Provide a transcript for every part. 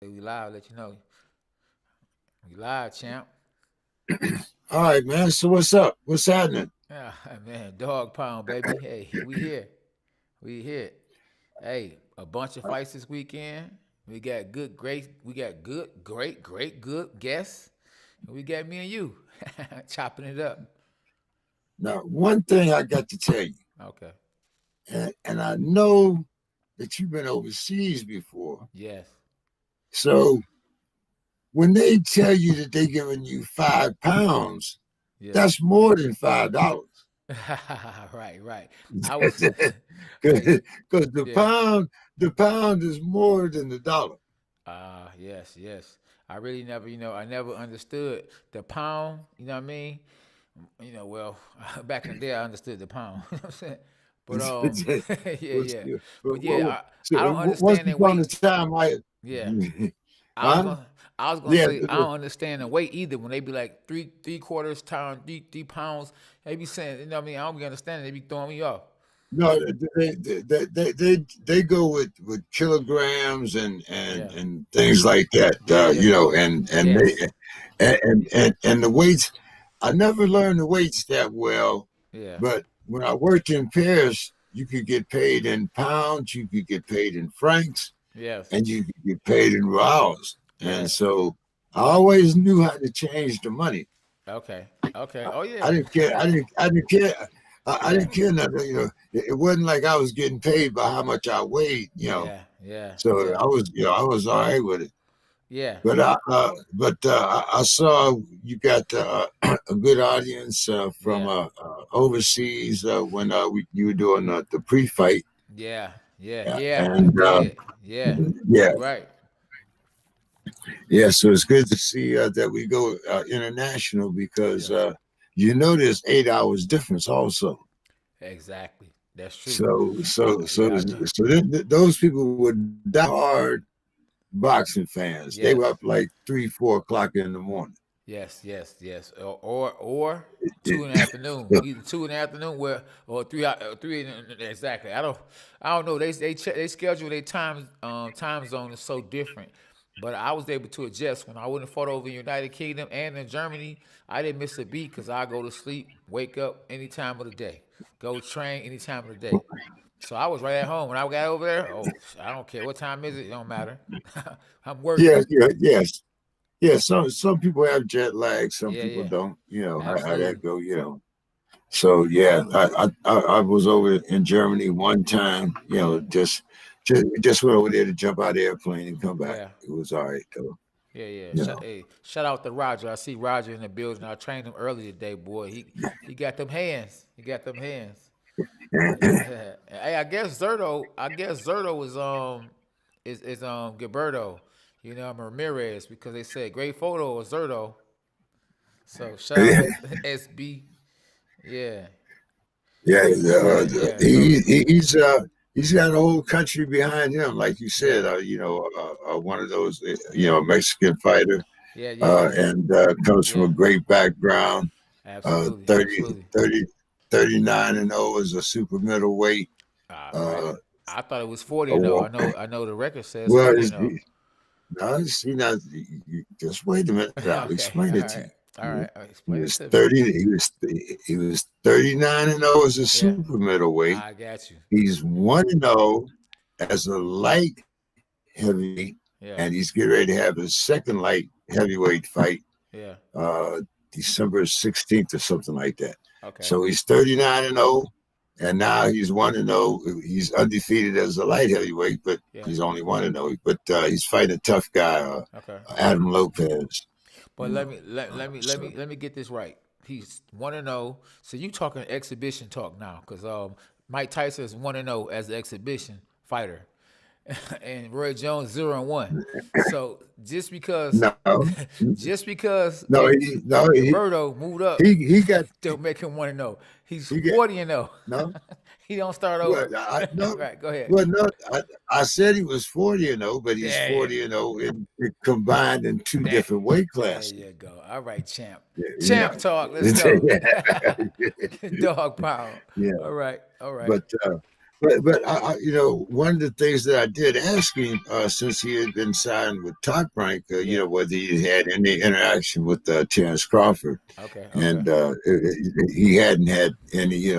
Hey, we live, let you know. We live, champ. All right, man. So what's up? What's happening? Yeah, man, dog pound, baby. Hey, we here. We here. Hey, a bunch of fights this weekend. We got good guests. And we got me and you chopping it up. Now, one thing I got to tell you, Okay. and I know that you've been overseas before. Yes. So when they tell you that they're giving you 5 pounds, Yeah. that's more than $5. Right, right. I was hey, Because yeah. the pound is more than the dollar. Yes, yes. I really never, I never understood the pound, you know what I mean? Well, back in the day, I understood the pound. You know what I'm saying? But yeah, What's, yeah. But yeah, what, I don't once understand the upon a weight. time, Yeah, I was huh? gonna, I was gonna Yeah, say I don't understand the weight either. When they be like three quarters pound, 3 pounds, they be saying, you know what I mean? I don't be understanding. They be throwing me off. no, they go with kilograms Yeah, and things like that. yeah, yeah. And Yes, they and the weights. I never learned the weights that well, yeah, but when I worked in Paris, you could get paid in pounds, you could get paid in francs, yes, and you could get paid in reals. And yes. so I always knew how to change the money. Okay, okay. Oh I yeah, didn't care. I didn't care. I yeah, didn't care nothing. It wasn't like I was getting paid by how much I weighed. yeah, yeah, So yeah, I was all right with it. yeah. But I saw you got a good audience from Yeah, overseas when you were doing the pre-fight, yeah, yeah, yeah. I and did. Yeah, yeah, you're right. yeah. So it's good to see that we go international because Yes, there's 8 hours difference also. exactly. That's true. So, so, so, Yeah, I know. so those people were diehard boxing fans. They were Yes, up like 3, 4 o'clock in the morning. yes, yes, yes. Or 2 in the afternoon. Either 2 in the afternoon, or exactly. I don't know. They schedule their time zone is so different. But I was able to adjust when I went and fought over in United Kingdom and in Germany. I didn't miss a beat because I go to sleep, wake up any time of the day, go train any time of the day. So I was right at home when I got over there. Oh, I don't care what time is it. It don't matter. I'm working. Yeah, yeah, yes, yeah. Some people have jet lag, some Yeah, people yeah, don't. How that absolutely. go. So yeah, I was over in Germany one time. Yeah, Just went over there to jump out of the airplane and come back. yeah, It was all right though. yeah, yeah. You know. Hey, shout out to Roger. I see Roger in the building. I trained him early today, boy. He got them hands. He got them hands. Hey, I guess Zurdo. Is Gilberto. Ramirez because they said great photo of Zurdo. So shout out to SB. Yeah, Yeah, yeah, yeah. So he's got a whole country behind him, like you yeah, said. One of those, Mexican fighter, yeah, yeah, yeah, and comes from a yeah. great background. Uh, Absolutely, 30, absolutely. 30, 39-0 as a super middleweight. Right. Uh, I thought it was 40 a and 0. wa- I know the record says well, 40 and 0. no, just wait a minute. I'll Okay. explain All it to right. you. All right. He Explain it was to me. 30. He was 39-0 as a Yeah. super middleweight. I got you. He's 1-0 as a light heavyweight, Yeah. and he's getting ready to have his second light heavyweight fight Yeah. uh, December 16th or something like that. Okay. So he's 39-0, and now he's 1-0. He's undefeated as a light heavyweight, but Yeah. he's only 1-0. But he's fighting a tough guy, Okay. Adam Lopez. But let me get this right. He's 1 and 0. So you talking exhibition talk now cuz Mike Tyson is 1 and 0 as an exhibition fighter. And Roy Jones 0 and 1. So No, just because no, no, Gilberto moved up, he got don't make him 1 and 0. He's he got 40 and 0. no. He don't start Well, over. no, Right, go ahead. well, no. I said he was 40-0, but he's There you 40-0 combined in two there, different weight there classes. you go. All right, champ. Yeah, Champ talk. Let's yeah, go. Dog pound. yeah. All right. All right. But but one of the things that I did ask him, since he had been signed with Top Rank, Yeah. whether he had any interaction with Terrence Crawford, Okay. Okay. and he hadn't had any,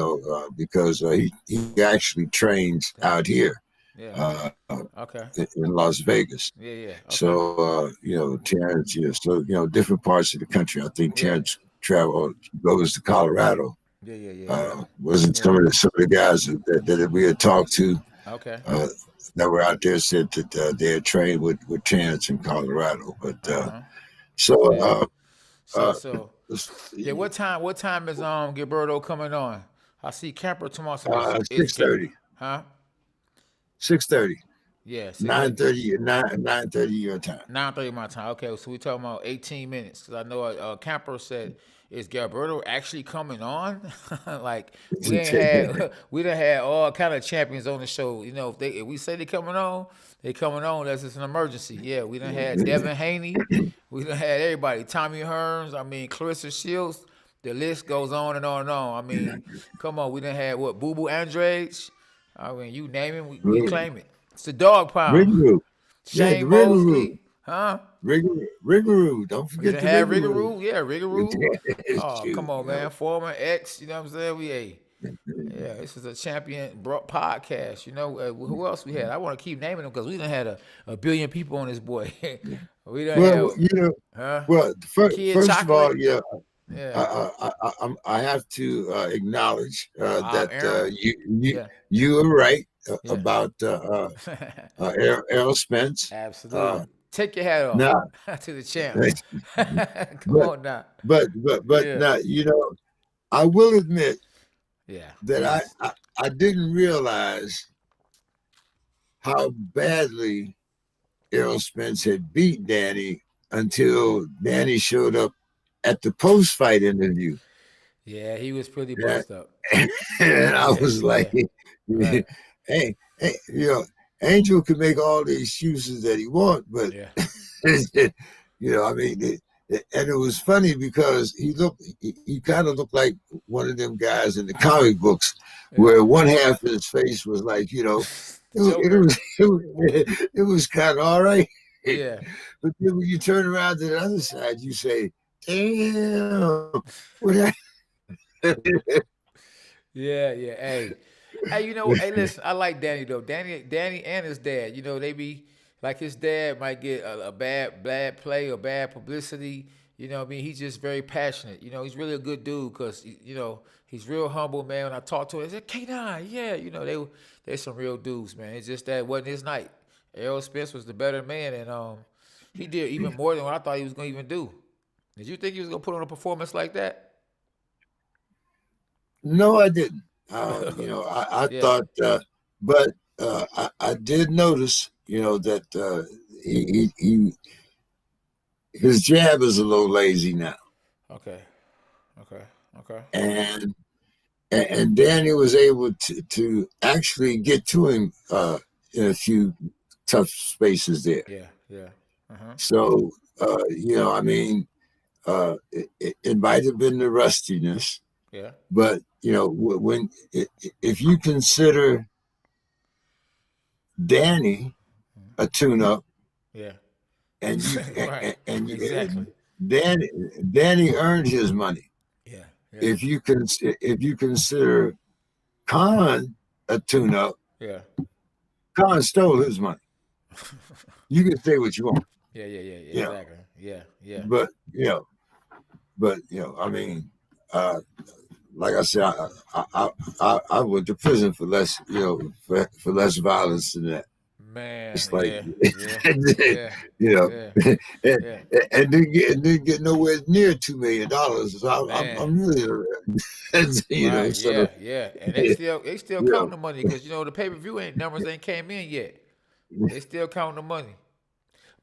because he actually trains Damn. out here Yeah. uh, Okay. in Las Vegas. Yeah. Yeah. Okay. So Terrence, so different parts of the country. I think Yeah. Terrence goes to Colorado. Yeah. Yeah. Yeah. Yeah. Wasn't Yeah. some of the guys that we had talked to Okay. uh, that were out there said that they had trained with Terrence in Colorado. But Uh-huh. so Yeah. So uh, so yeah, what time is Gilberto coming on? I see Camper tomorrow. So is 6:30, huh? 6:30, Yeah, see that 9:30, 9:30 your time. 9:30 my time. Okay, so we talking about 18 minutes because I know Camper said, "Is Gilberto actually coming on?" Like we ain't had we done had all kind of champions on the show. You know, if we say they coming on, they coming on. That's just an emergency. Yeah, we done had Devin Haney, we done had everybody. Tommy Hearns. I mean, Clarissa Shields. The list goes on and on and on. I mean, come on, we done had what Boo Boo Andres. I mean, you name it, we claim it. It's the dog pound. Rigmarole. Yeah, the Shane rigmarole. Mosley, huh? Rigmarole. Don't We forget done the had rigmarole. Riggaroo, yeah, Riggaroo. Oh, Shoot, come on, man, former ex, you know what I'm saying? Yeah, this is a champion podcast. You know, who else we had? I want to keep naming them because we done had a billion people on this boy. We done Well, had, huh? well, Kid first of all, Chocolate, yeah, yeah. I have to acknowledge that Aaron, yeah, you were right yeah. about Errol Spence. Uh, Absolutely. Take your hat off now, to the champs. Come but on now. but Yeah, now I will admit yeah. that Please. I didn't realize how badly Errol Spence had beat Danny until Danny showed up at the post fight interview. Yeah, he was pretty Yeah. bust up. And I Yeah, was like, yeah. Right. hey, Angel can make all the excuses that he wants, but Yeah. I mean, and it was funny because he kind of looked like one of them guys in the comic books Yeah. where one half of his face was like, The Joker. it was kind of all right. Yeah. But then when you turn around to the other side, you say, damn, what Yeah, yeah. Hey, hey, listen, I like Danny though. Danny and his dad, they be like his dad might get a bad play or bad publicity. You know what I mean? He's just very passionate. He's really a good dude because, he's real humble, man. When I talk to him, I said, K9, yeah. They're some real dudes, man. It's just that it wasn't his night. Errol Spence was the better man, and he did even more than what I thought he was going to even do. Did you think he was going to put on a performance like that? No, I didn't. I Yeah, thought, but I did notice, that his jab is a little lazy now, okay, okay, okay. and Danny was able to actually get to him in a few tough spaces there. Yeah, yeah. Uh-huh. So I mean, it might have been the rustiness, Yeah. but when if you consider Danny a tune-up, Yeah. and Right. Exactly. Danny earned his money. Yeah. Yeah. If you consider Khan a tune-up, Yeah. Khan stole his money. You can say what you want, Yeah. Yeah. Yeah. you know, Exactly. Yeah. Yeah. but I mean, like I said, I went to prison for less, for less violence than that. Man. It's like, Yeah. Yeah. you Yeah. know, Yeah. and, Yeah. didn't get nowhere near $2 million. So Man. I'm really, Right. sort of, Yeah. Yeah. And they still you counting know. the money because the pay-per-view numbers ain't came in yet. They still counting the money.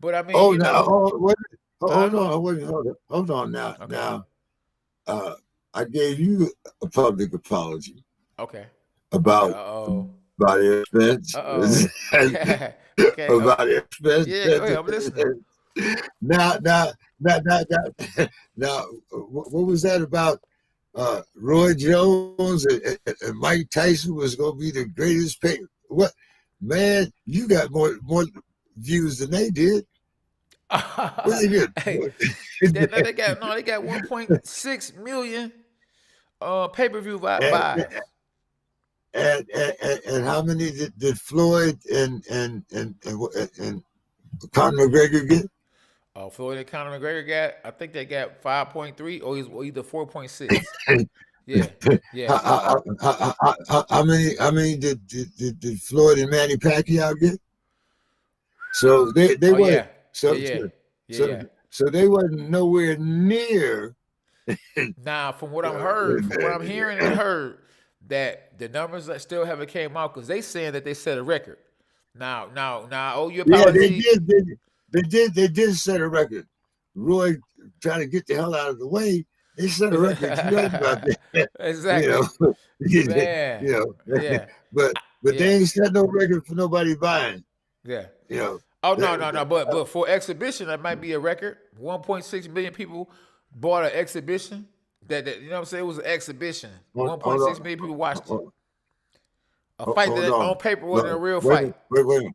But I mean, Oh, now, huh? hold on, wait, hold on now. Okay. Uh, I gave you a public apology Okay. Okay. about Uh-oh. the expense, Uh-oh. Okay. Okay. about the expense. Yeah, go ahead. I'm listening. Now, now, now, now, now, what was that about? Roy Jones and Mike Tyson was going to be the greatest pay. What, man? You got more views than they did. What they get? Hey, they got 1.6 million pay-per-view and, buys. and how many did Floyd and Conor McGregor get? Floyd and Conor McGregor got, I think they got 5.3 or either 4.6. Yeah, yeah. How many did Floyd and Manny Pacquiao get? So they Oh were yeah, yeah. so they wasn't nowhere near. Now, from what I'm hearing and heard, that the numbers that still haven't came out because they saying that they set a record. Now, I owe you Yeah, apology. they did set a record. Roy trying to get the hell out of the way. They set a record. You right about that. Exactly, man. You know, Yeah, but yeah, they ain't set no record for nobody buying. yeah. You know, Oh no. But for exhibition, that might be a record. 1.6 million people bought an exhibition. That you know what I'm saying? It was an exhibition. hold 1.6 on, million people watched it. hold, A fight hold that on. on paper wasn't a real Wait, fight. wait.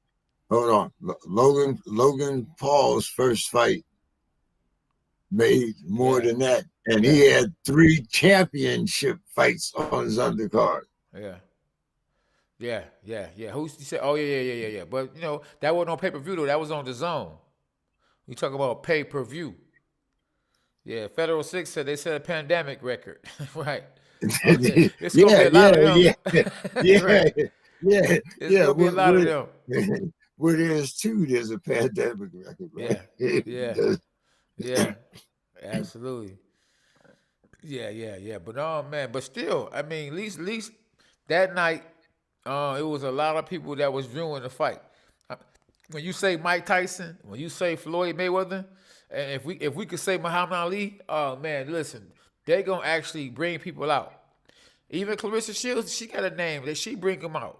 Hold on. Logan Paul's first fight made more Yeah, than that, and yeah, he had 3 championship fights on his undercard. yeah. Who said? Oh yeah. But you know that wasn't on pay-per-view though. That was on the zone. We talk about pay-per-view. Yeah, Federal Six said they set a pandemic record. Right. Okay. It's gonna be a lot of them. Yeah, Right. yeah, It's yeah. gonna be a lot of them. Where there's 2, there's a pandemic record, right? Yeah. Absolutely. Yeah. But man, but still, I mean, at least that night, it was a lot of people that was viewing the fight. Uh, When you say Mike Tyson, when you say Floyd Mayweather, and if we could say Muhammad Ali, oh man, listen, they gonna actually bring people out. Even Clarissa Shields, she got a name that she bring them out.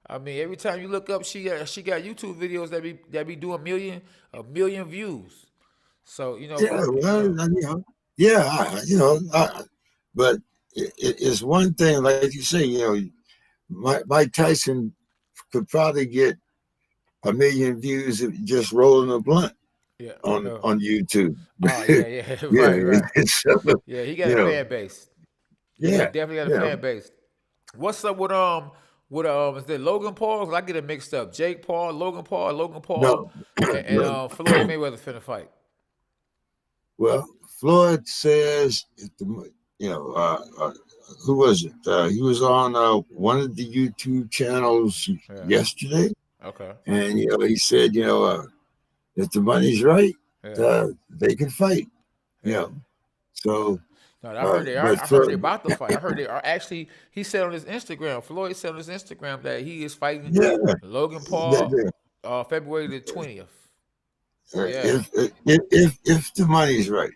I mean, every time you look up, she got YouTube videos that be doing a million views. So you know, Yeah, for you know, but it's one thing, like you say, Mike Tyson could probably get a million views if just rolling a blunt yeah, on no, YouTube. oh yeah, Yeah, right. so, Yeah, he got you a know, fan base. Yeah, he yeah, definitely got a yeah. fan base. What's up with is it Logan Paul? 'Cause I get it mixed up. Jake Paul, Logan Paul, No, and no. Floyd Mayweather finna fight. Well, Floyd says, who was it? He was on one of the YouTube channels Yeah. yesterday, Okay. and he said, if the money's right, Yeah. they can fight. You Yeah. know, so No, I heard they are. but I heard they for about to fight. I heard they are actually. He said on his Instagram. Floyd said on his Instagram that he is fighting yeah, Logan the, Paul, February the 20th. Yeah. if the money's right.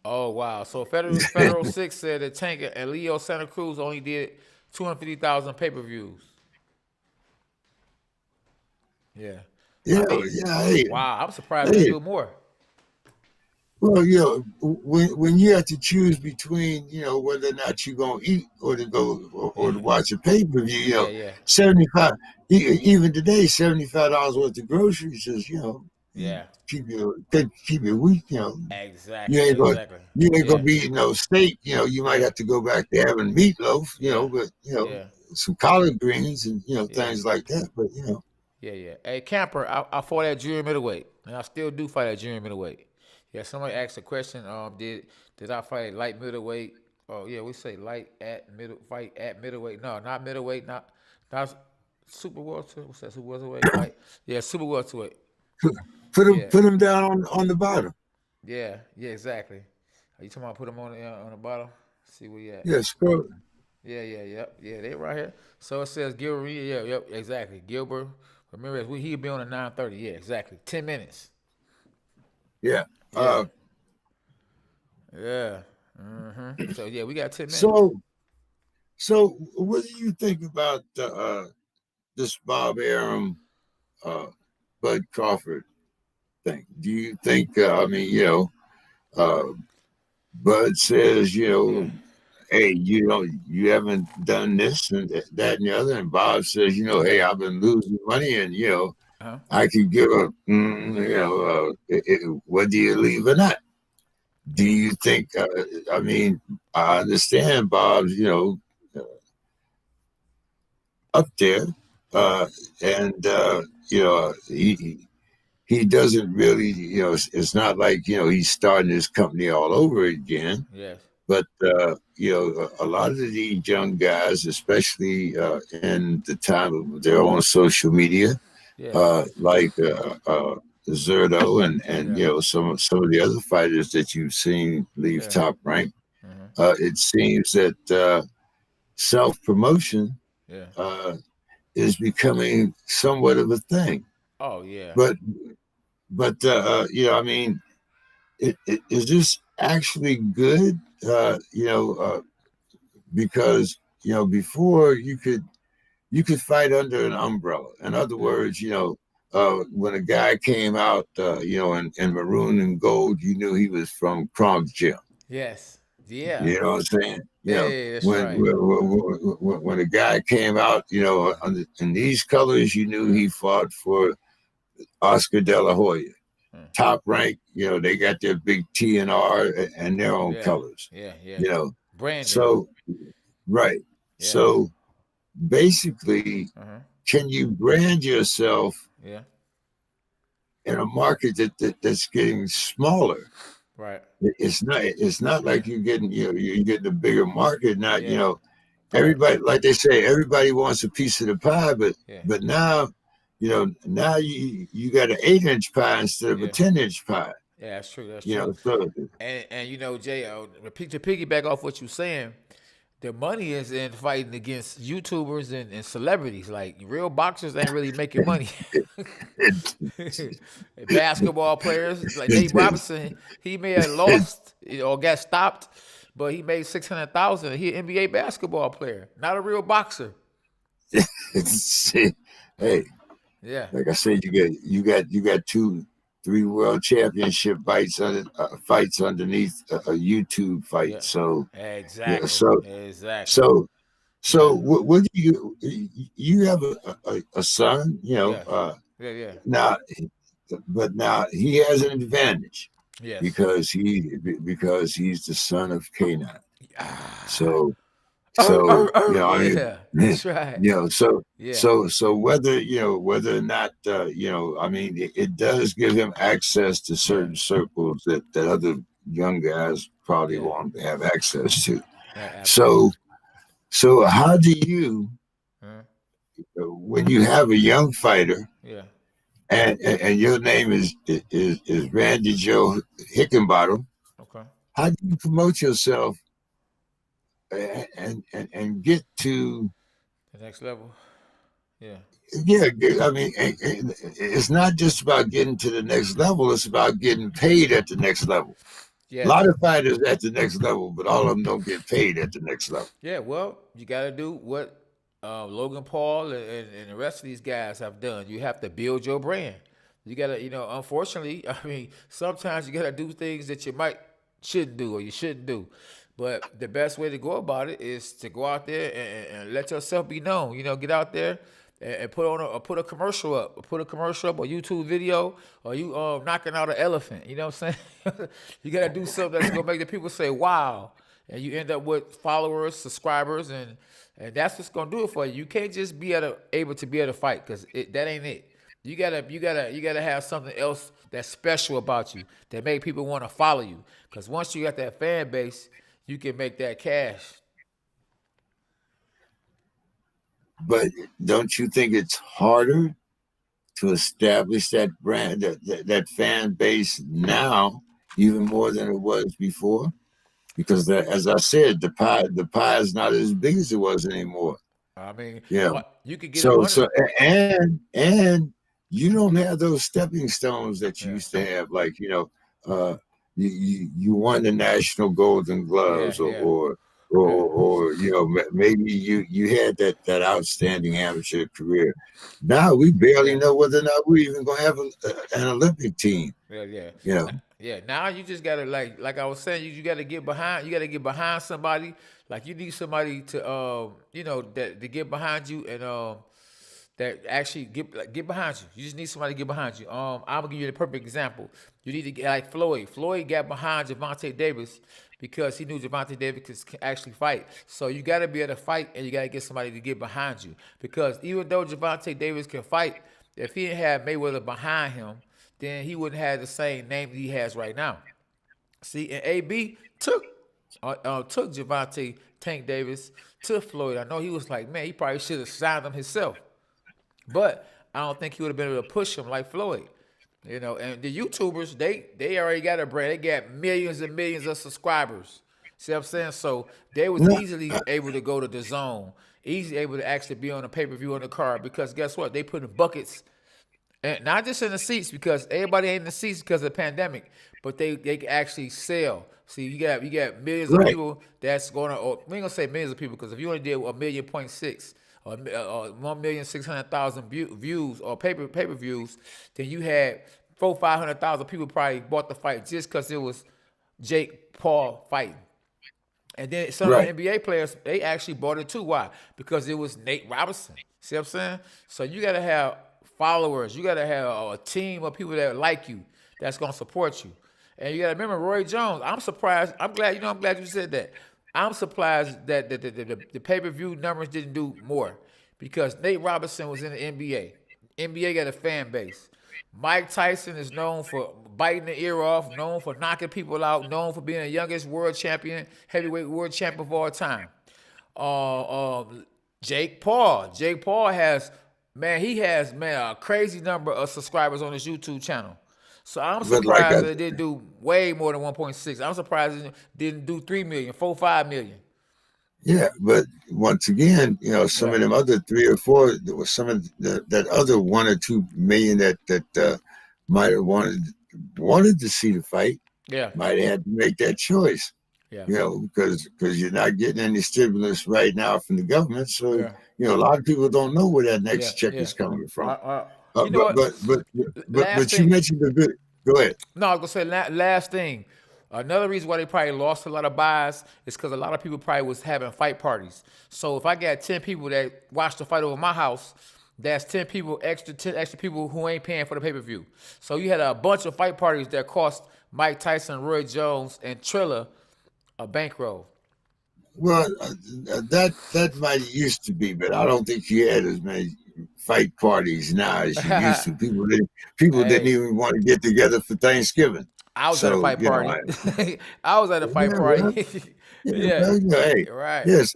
Oh wow! So Federal Six said that Tank and Leo Santa Cruz only did 250,000 pay-per-views. Yeah, I Yeah, mean, yeah. Hey, wow! I'm surprised they didn't hey. do more. Well, when you have to choose between whether or not you're gonna eat or to go or to watch a pay per view, Yeah. 75 even today $75 worth of groceries is Yeah. keep you weak. You Exactly. ain't gonna Exactly. you ain't gonna Yeah. be eating no steak. You might Yeah. have to go back to having meatloaf. Yeah. But Yeah. some collard greens and Yeah. things like that. But Yeah. Hey, Camper, I fought at junior middleweight, and I still do fight at junior middleweight. Yeah, somebody asked a question. Did I fight at light middleweight? Oh yeah, we say light at middle fight at middleweight. No, not middleweight. Not super welterweight. What's that? Super welterweight? Light. Yeah, super welterweight. Yeah. put them down on the bottom. Yeah. Exactly. Are you talking about put them on the bottom? See where you at? Yeah, scroll. Yeah. They right here. So it says Gilbert. Yep, exactly. Gilbert Ramirez. He'll be on at 9:30. Yeah, exactly. 10 minutes. Yeah. Yeah. Yeah. So yeah, we got 10 minutes. So what do you think about this Bob Arum, Bud Crawford thing? Do you think? Bud says Yeah. hey, you haven't done this and that and the other. And Bob says, hey, Yeah. I've been losing money, and Uh-huh. I could give a, whether you leave or not. Do Yeah. you think? I mean, I understand Bob's, up there, Yeah. and he doesn't really, it's not like he's starting his company all over again. Yes. But a lot of these young guys, especially in the time of their own social media, Yeah. like Zurdo and Yeah. some of the other fighters that you've seen leave Yeah. Top Rank, Mm-hmm. it seems that self promotion Yeah. uh, is becoming somewhat of a thing. Oh yeah. But I mean, is this actually good? Because before you could fight under an umbrella. In other Yeah. words, when a guy came out, in maroon and gold, you knew he was from Kronk's gym. Yes. Yeah. You know what I'm saying? Hey, that's When right. when a guy came out, in these colors, you knew Uh, he fought for Oscar De La Hoya. uh, Top Rank, they got their big T and R and their own yeah. colors. Yeah. Yeah. You know, Branding. so right. Yeah. So basically, Uh-huh. can you brand yourself Yeah. in a market that's getting smaller? Right. It's not Yeah. like you're getting a bigger market. Not Yeah. Right. everybody, like they say, everybody wants a piece of the pie, but Yeah. now now you got an 8-inch pie instead of a Yeah. 10-inch pie. Yeah. That's true. That's true. So And Jay, to piggyback off what you're saying, the money is in fighting against YouTubers and celebrities. Like real boxers ain't really making money. it, Basketball players like Nate it, Robinson, he may have lost or got stopped, but he made 600,000. He an NBA basketball player, not a real boxer. hey, Yeah, like I said, you got 3 world championship fights underneath a YouTube fight. yeah, So yeah, exactly, so exactly. so Yeah, what do you have a son? yes, yeah, yeah, Now, but now he has an advantage yes. because he's the son of Canaan. Ah, So I yeah, mean, that's right. so Yeah, whether or not I mean, it does give him access to yeah, certain circles that other young guys probably yeah, want to have access to. absolutely. So how do you, Uh, when you have a young fighter yeah, and your name is Randy Joe Hickenbottom, okay. how do you promote yourself and get to, The next level. Yeah, yeah, I mean, it's not just about getting to the next level, it's about getting paid at the next level. A yes. lot of fighters at the next level, but all of them don't get paid at the next level. Yeah, well, you got to do what Logan Paul and the rest of these guys have done. You have to build your brand. You got to, unfortunately, I mean, sometimes you got to do things that you might shouldn't do or you shouldn't do. But the best way to go about it is to go out there and let yourself be known. Get out there and put a commercial up, or put a commercial up, or YouTube video, or you knocking out an elephant. You know what I'm saying? You gotta do something that's gonna make the people say wow, and you end up with followers, subscribers, and that's what's gonna do it for you. You can't just be able to be able to fight because that ain't it. You gotta have something else that's special about you that make people want to follow you. Because once you got that fan base, you can make that cash. But don't you think it's harder to establish that brand, that fan base now, even more than it was before? Because as I said, the pie is not as big as it was anymore. I mean, Yeah. what you could get them So under. and you don't have those stepping stones that you Yeah, used to have, like uh, you won the national Golden yeah, Gloves yeah, or maybe you had that outstanding amateur career. Now we barely Yeah. know whether or not we're even gonna have an Olympic team. Yeah, yeah. You know, Yeah, now you just gotta like I was saying, you gotta get behind. You gotta get behind somebody. Like you need somebody to that to get behind you and that actually get behind you. You just need somebody to get behind you. I'm gonna give you the perfect example. You need to get like Floyd. Floyd got behind Gervonta Davis because he knew Gervonta Davis could actually fight. So you gotta be able to fight, and you gotta get somebody to get behind you. Because even though Gervonta Davis can fight, if he didn't have Mayweather behind him, then he wouldn't have the same name that he has right now. See, and AB took Gervonta Tank Davis to Floyd. I know he was like, man, he probably should have signed him himself. But I don't think he would have been able to push him like Floyd. And the YouTubers, they already got a brand. They got millions and millions of subscribers. See what I'm saying? So they was no, easily able to go to the zone, easily able to actually be on a pay-per-view on the card because guess what? They put in buckets and not just in the seats because everybody ain't in the seats because of the pandemic, but they can actually sell. See, you got millions of right, people that's going to. Or we ain't gonna say millions of people because if you only did 1,600,000 or 1,600,000 views or pay per views, then you had 500,000 people probably bought the fight just because it was Jake Paul fighting. And then some of the right. NBA players, they actually bought it too. Why? Because it was Nate Robinson. See what I'm saying? So you got to have followers. You got to have a team of people that like you, that's going to support you. And you got to remember Roy Jones. I'm surprised. I'm glad you said that. I'm surprised that the pay-per-view numbers didn't do more because Nate Robinson was in the NBA. NBA got a fan base. Mike Tyson is known for biting the ear off, known for knocking people out, known for being the youngest world champion, heavyweight world champion of all time. Uh, uh, Jake Paul. Jake Paul he has a crazy number of subscribers on his YouTube channel. So I'm But like surprised that it didn't do way more than 1.6. I'm surprised it didn't do 3 million, 4, 5 million. yeah, but once again, some Yeah, of them other three or four, there was some of that other 1 or 2 million that might have wanted to see the fight, yeah, might have had to make that choice. yeah, Because you're not getting any stimulus right now from the government, so yeah, a lot of people don't know where that yeah, next check yeah. is coming Uh, from. uh, Uh, you know but what? but but Last but you thing. mentioned the good. Go ahead. No, I was gonna say last thing. Another reason why they probably lost a lot of buys is because a lot of people probably was having fight parties. So if I got 10 people that watched the fight over my house, that's 10 extra people who ain't paying for the pay per view. So you had a bunch of fight parties that cost Mike Tyson, Roy Jones, and Triller a bankroll. Well, that might used to be, but I don't think you had as many fight parties now as you used to. People didn't Hey, even want to get together for Thanksgiving. I was at a So fight party. I was at a fight yeah, well, party. yeah, Yeah, well, hey, right. yes,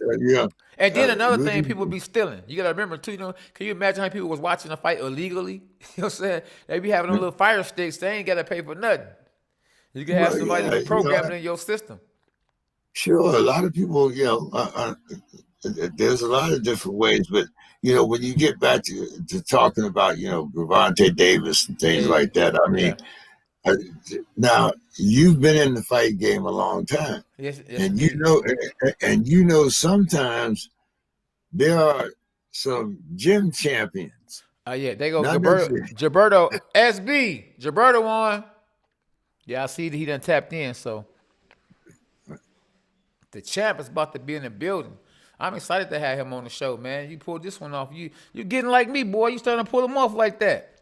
And then another thing, Rudy, people be stealing. You gotta remember too. Can you imagine how people was watching a fight illegally? You know what I'm saying? They be having them little fire sticks. They ain't gotta pay for nothing. You can have well, somebody yeah, to program it in your system. sure. A lot of people, there's a lot of different ways, but when you get back to talking about, Gervonta Davis and Yeah, things yeah, like that, I yeah. mean, uh, now you've been in the fight game a long time, Yes, yes, and indeed. sometimes there are some gym champions, Yeah, they go not Gilberto. necessarily. Gilberto SB. Gilberto won. Yeah, I see that he done tapped in. So the champ is about to be in the building. I'm excited to have him on the show, man. You pulled this one off. You getting like me, boy. You starting to pull him off like that.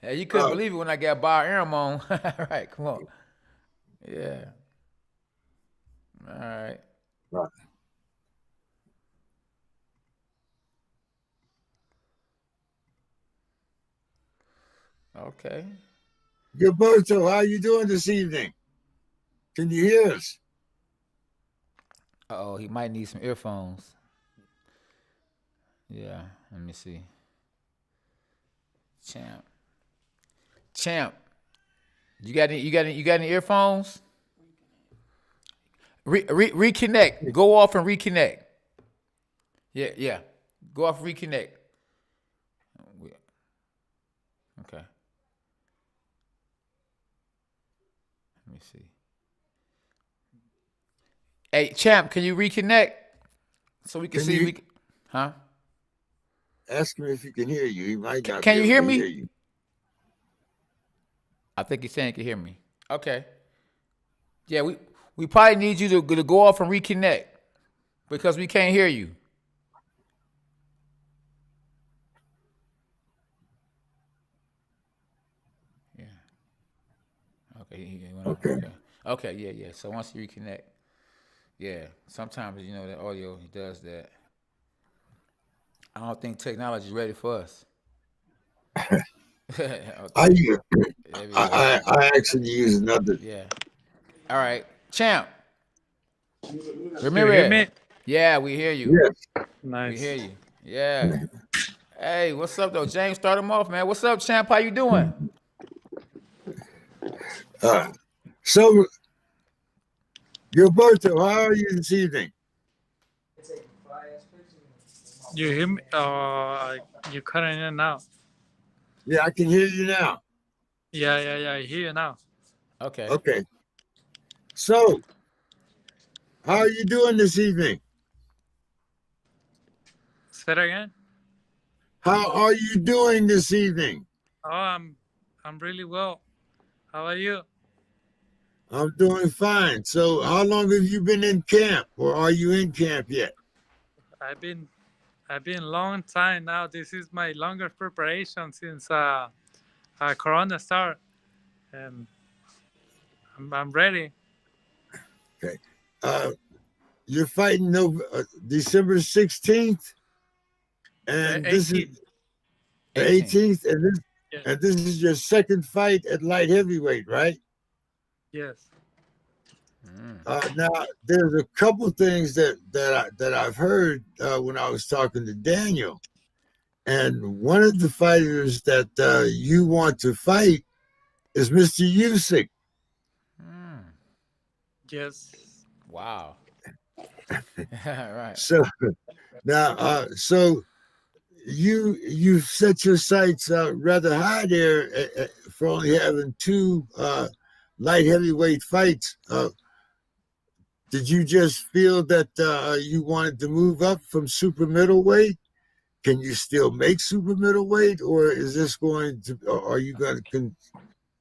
Yeah, you couldn't uh, believe it when I got Bar Aram on. All right, come on. Yeah. All right. uh, Okay. Gilberto, how you doing this evening? Can you hear us? Oh, he might need some earphones. Yeah. Let me see. Champ. Champ. You got any earphones? Reconnect. Go off and reconnect. Yeah, yeah. Go off and reconnect. Okay. Let me see. Hey, champ, can you reconnect so we can Can see if you we can, huh? ask him if he can hear you? He might not Can be you able hear to hear me? you. I think he's saying he can hear me. Okay. Yeah, we probably need you to go off and reconnect because we can't hear you. Yeah. Okay. He went off. Okay. Okay. Okay. Yeah. Yeah. So once you reconnect, yeah. Sometimes the audio does that. I don't think technology is ready for us. I Okay. There we go. I actually use another. Yeah. All right. Champ. You hear Ramirez. me? Yeah, we hear you. Yes. We hear Nice. you. Yeah. Hey, what's up though? James, start him off, man. What's up, champ? How you doing? Uh, so, Gilberto, how are you this evening? You hear me? You cutting in now. Yeah, I can hear you now. Yeah. I hear you now. Okay. Okay. So, how are you doing this evening? Say it again. How are you doing this evening? Oh, I'm really well. How are you? I'm doing fine. So, how long have you been in camp, or are you in camp yet? I've been I've been long time now. This is my longest preparation since Corona start, and I'm ready. Okay. Uh, you're fighting December 16th, The and this is 18. the 18. 18th, Yeah. and this is your second fight at light heavyweight, right? Yes. Now, there's a couple things that I've heard when I was talking to Daniel, and one of the fighters that you want to fight is Mr. Usyk. Yes. Wow. Right. So now, so you've set your sights rather high there for only having two light heavyweight fights. Did you just feel that you wanted to move up from super middleweight? Can you still make super middleweight, or is this going to? Or are you going to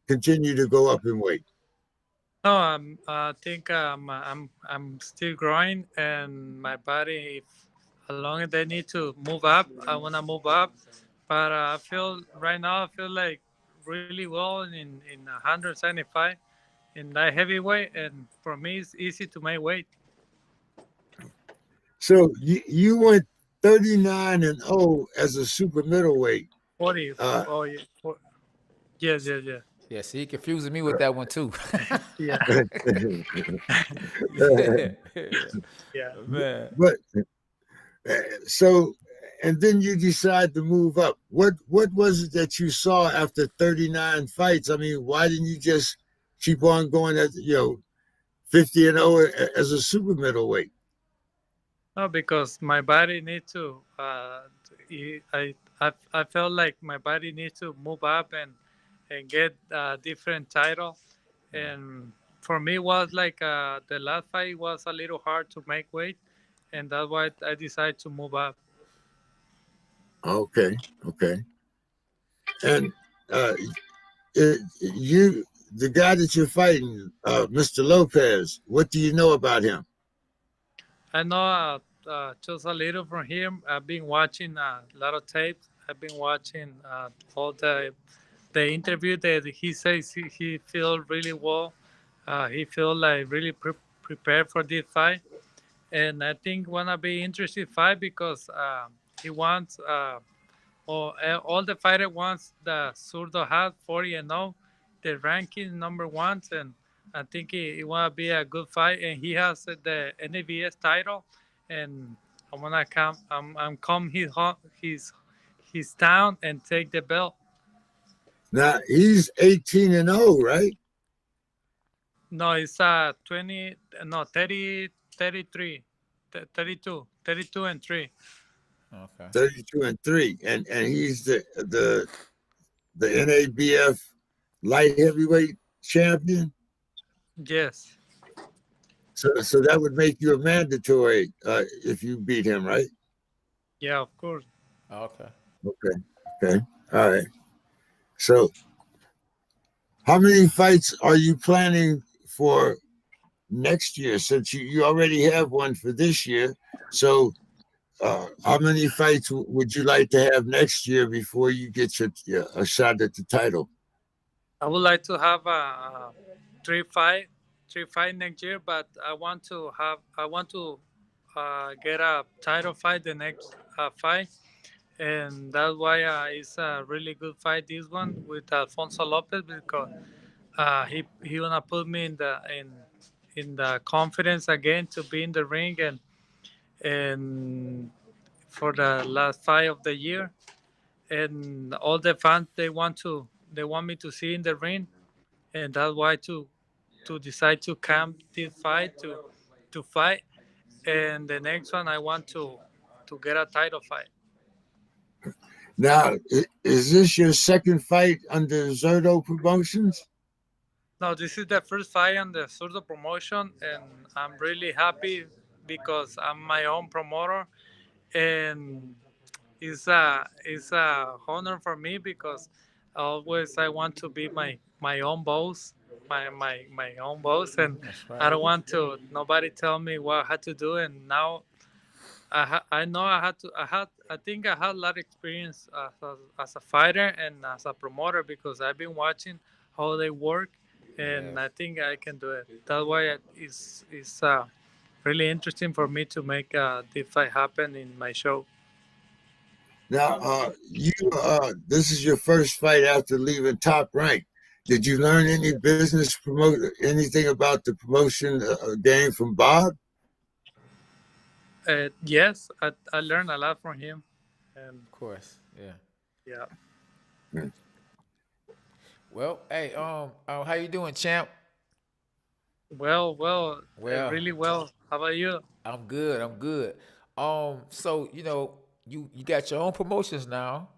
continue to go up in weight? No, I think I'm still growing, and my body, if as long as they need to move up, I want to move up. But I feel right now, I feel like really well in 175 in that heavyweight, and for me, it's easy to make weight. So you went 39-0 as a super middleweight. 40. Uh, Oh yeah. Yes. Yeah, see, he confusing me with that one too. Yeah. Yeah. Yeah. Man. but so, and then you decide to move up. What was it that you saw after 39 fights? I mean, why didn't you just keep on going at 50-0 as a super middleweight? No, because my body needs to. I felt like my body needs to move up and get a different title, and for me was like the last fight was a little hard to make weight, and that's why I decided to move up. Okay, okay. And uh, the guy that you're fighting, Mr. Lopez, what do you know about him? I know just a little from him. I've been watching a lot of tapes. I've been watching all the interview that he says he feels really well. He feels like really prepared for this fight, and I think wanna be interesting fight because he wants all the fighter wants the Zurdo has 40-0, the ranking number ones, and I think it wanna be a good fight, and he has the NABS title, and I wanna come his town and take the belt. Now he's 18-0, right? No, it's 20, no 30, 33, 32 and 3. Okay. 32-3, and he's the NABF light heavyweight champion. Yes. So that would make you a mandatory if you beat him, right? Yeah, of course. Okay. Okay. Okay. All right. So, how many fights are you planning for next year? Since you already have one for this year, so how many fights would you like to have next year before you get a shot at the title? I would like to have a three fight, three fight next year, but I want to get a title fight the next fight, and that's why it's a really good fight. This one with Alfonso Lopez because he wanna put me in the confidence again to be in the ring and for the last fight of the year, and all the fans they want me to see in the ring, and that's why to decide to camp this fight to fight, and the next one I want to get a title fight. Now, is this your second fight under Zurdo Promotions? No, this is the first fight on the Zurdo promotion, and I'm really happy because I'm my own promoter, and it's a honor for me because always I want to be my own boss, my own boss, and That's I right. don't want to nobody tell me what I had to do. And now I know I had to I think I had a lot of experience as a fighter and as a promoter because I've been watching how they work, and Yes. I think I can do it. That's why it's really interesting for me to make this fight happen in my show. Now, you this is your first fight after leaving Top Rank. Did you learn any business promote anything about the promotion game from Bob? Yes, I learned a lot from him, and Of course. Yeah. yeah. Well, hey, how you doing, champ? Well, Well, really well. How about you? I'm good. I'm good. So you got your own promotions now,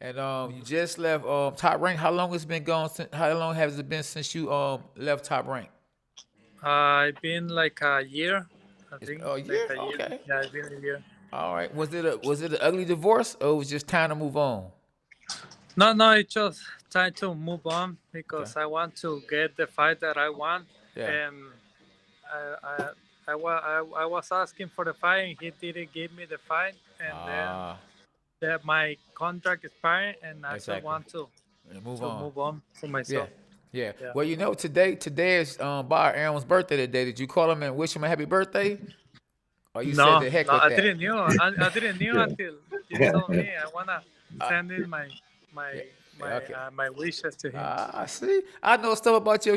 and you just left Top Rank. How long has it been gone? Since, how long has it been since you left Top Rank? I've been like a year, I It's think, a like year. a year. Okay. Yeah, it's been a year. All right. Was it an ugly divorce, or it was just time to move on? No, no, it's just time to move on Okay. because I want to get the fight that I want, Yeah. and I I, I was asking for the fight, and he didn't give me the fight, and then Ah, my contract expired, and I just exactly. want And move to on. move on for Yeah. myself. Yeah. Yeah. Well, today is Bar Aaron's birthday today. Did you call him and wish him a happy birthday? Or you said No, the heck no, with I that? didn't knew. I didn't knew until you told me. I wanna Uh, send in yeah. my Yeah, okay. my wishes to him. See, I know stuff about your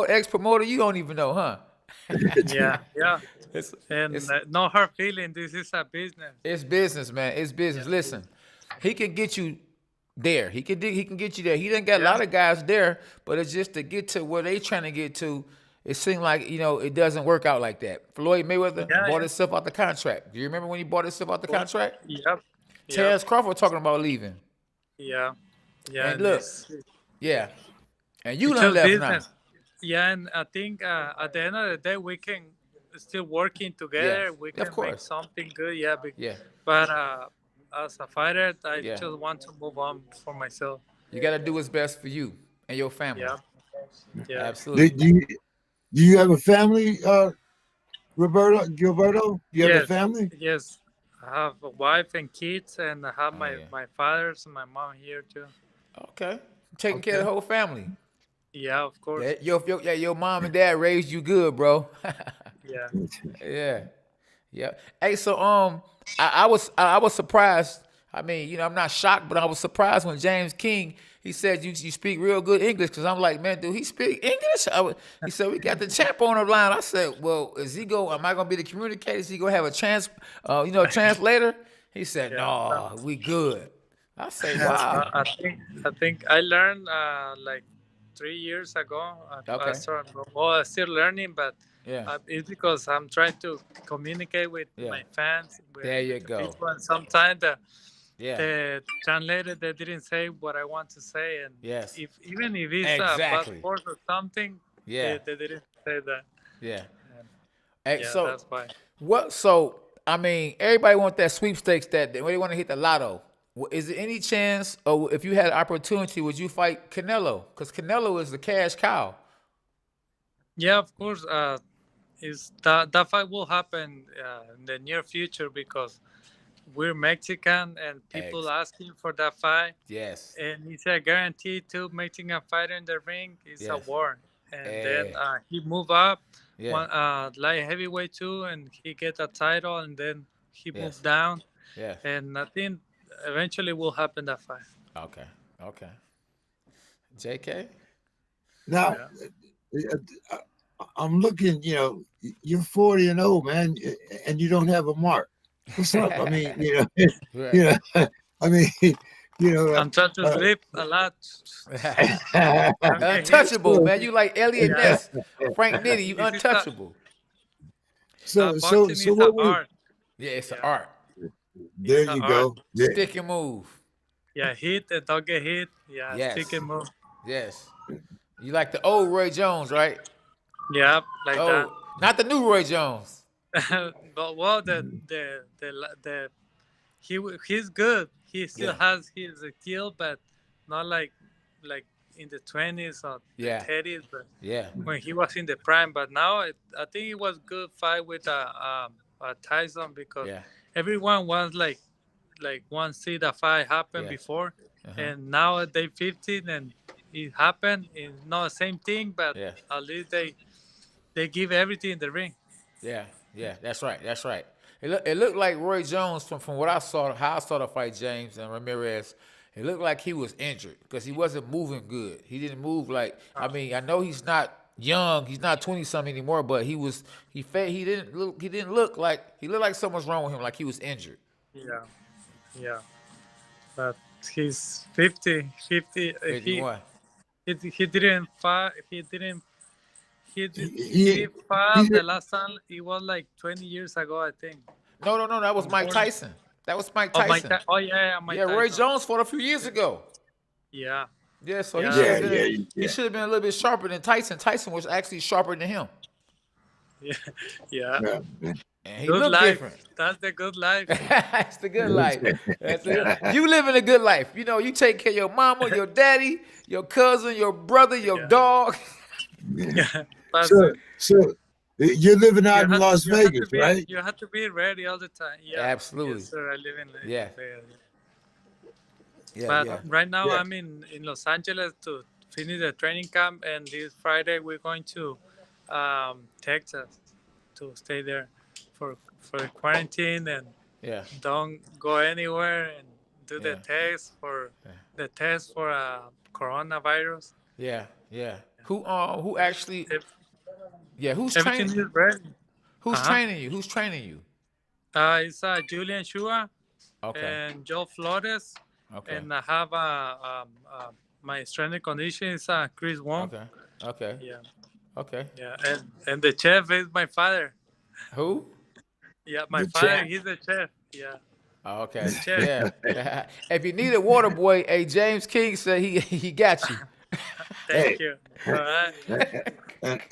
ex promoter you don't even know, huh? Yeah, yeah, it's and it's no hard feeling. This is a business. it's business, man. It's business. Yeah, Listen, he can get you there. He can get you there. He done got a yeah, lot of guys there, but it's just to get to where they trying to get to. It seemed like it doesn't work out like that. Floyd Mayweather yeah, bought yeah. himself out the contract. Do you remember when he bought himself out the Well, contract? yep, yep, Terrence Crawford talking about leaving. yeah, yeah, And and look, yeah, and you it's done just left now. business. Yeah, and I think at the end of the day we can still working Yeah, together. We of can make course. something good. Yeah, Yeah, but as a fighter, I yeah. just want to move on for myself. You got to do what's best for you and your family. Yeah, yeah. do, Absolutely. do you do you have a family, Roberto Gilberto? Do you have a Yes, family? yes. I have a wife and kids, and I have Oh yeah. my fathers and my mom here too. Okay. Taking care of Okay. the whole family. Yeah, of course. Your mom and dad raised you good, bro. Yeah. Yeah. Yeah. Hey, so I was surprised. I mean, I'm not shocked, but I was surprised when James King he said you speak real good English because I'm like, man, do he speak English? He said we got the champ on the line. I said, well, is he go? Am I gonna be the communicator? Is he gonna have a translator? He said, Yeah. no, we good. I say, No, wow. I think I learned like 3 years ago. I Okay. started, well, I'm still learning, but Yeah. it's because I'm trying to communicate with Yeah. my fans, There you with the go. people, and sometimes Yeah. the translator they didn't say what I want to say, and Yes. if even if it's a bad Exactly. word or something, Yeah. they didn't say that. Yeah. Hey, Yeah, so that's why. what? So I mean, everybody want that sweepstakes. That they want to hit the lotto. Is there any chance, or if you had an opportunity, would you fight Canelo? Because Canelo is the cash cow. Yeah, of course. Is that fight will happen in the near future because we're Mexican and people Eggs. asking for that fight, Yes. and it's a guarantee to Mexican fighter in the ring is a Yes. war. And then Eh. he move up Yeah. one light heavyweight too, and he get a title, and then he moved Yes. down, Yes. and I think eventually will happen that fight. Okay. Okay. JK. Now, Yeah. I'm looking, you're 40 and old, man, and you don't have a mark. What's up? I mean, Right. I mean, I'm trying to sleep a lot. Untouchable, man. You like Elliot Yeah. Ness, Frank Nitty. You This is untouchable. so boxing is what an we art. Yeah, it's an Yeah. art. there It's an you art. go. Yeah. Stick and move. Yeah, hit and don't get hit. Yeah, Yes. stick and move. Yes. You like the old Roy Jones, right? Yeah, like Oh, not the new Roy Jones. that. But well, he's good. He still Yeah. has his skill, but not like in the 20s or the Yeah. 30s, but Yeah. when he was in the prime. But now I think it was good fight with Tyson because Yeah. everyone was like want to see the fight happen Yeah. before, Uh-huh. and now at day 15 and it happened. It's not the same thing, but Yeah. at least they give everything in the ring. Yeah. Yeah. That's right. That's right. It looked like Roy Jones from what I saw, how I saw the fight, James and Ramirez. It looked like he was injured because he wasn't moving good. He didn't move like. I mean, I know he's not young. He's not 20-something anymore, but he was. He didn't look. He didn't look like. He looked like something was wrong with him. Like he was injured. Yeah, yeah. But he's 50. 51. He didn't fight. He He- didn't fight the last time. It was like 20 years ago, I think. No. That was Mike Tyson. That was Mike Oh, Tyson. Mike Yeah, Roy Tyson. Jones fought a few years ago. Yeah, Yeah, so he Yeah. should have been. Yeah. He should have been a little bit sharper than Tyson. Tyson was actually sharper than him, yeah, yeah. Yeah. and he Good looked life. different. That's the good life. That's the good life. You living a good life. You know, you take care of your mama, your daddy, your cousin, your brother, your Yeah. dog. Yeah, that's So, it. so you're living out in Las you have to Vegas, be, right? You have to be ready all the time. Yeah, Absolutely. Yes, sir. I live in Yeah. Vegas. Yeah, But yeah. right now Yeah. I'm in Los Angeles to finish the training camp, and this Friday we're going to Texas to stay there for quarantine and Yeah. don't go anywhere and do the Yeah. test for coronavirus. Yeah. Who actually? If Who's everything training? is ready. Who's Uh-huh. training you? Who's training you? It's Julian Shua Okay. and Joe Flores, Okay. and I have my strength and condition is Chris Wong. Okay. Okay. Yeah, Okay. yeah, and the chef is my father. Who? Yeah, my The father, chef? he's the chef. Yeah. Oh, okay. Chef. Yeah. If you need a water boy, hey, James King said he got you. Thank you. All right.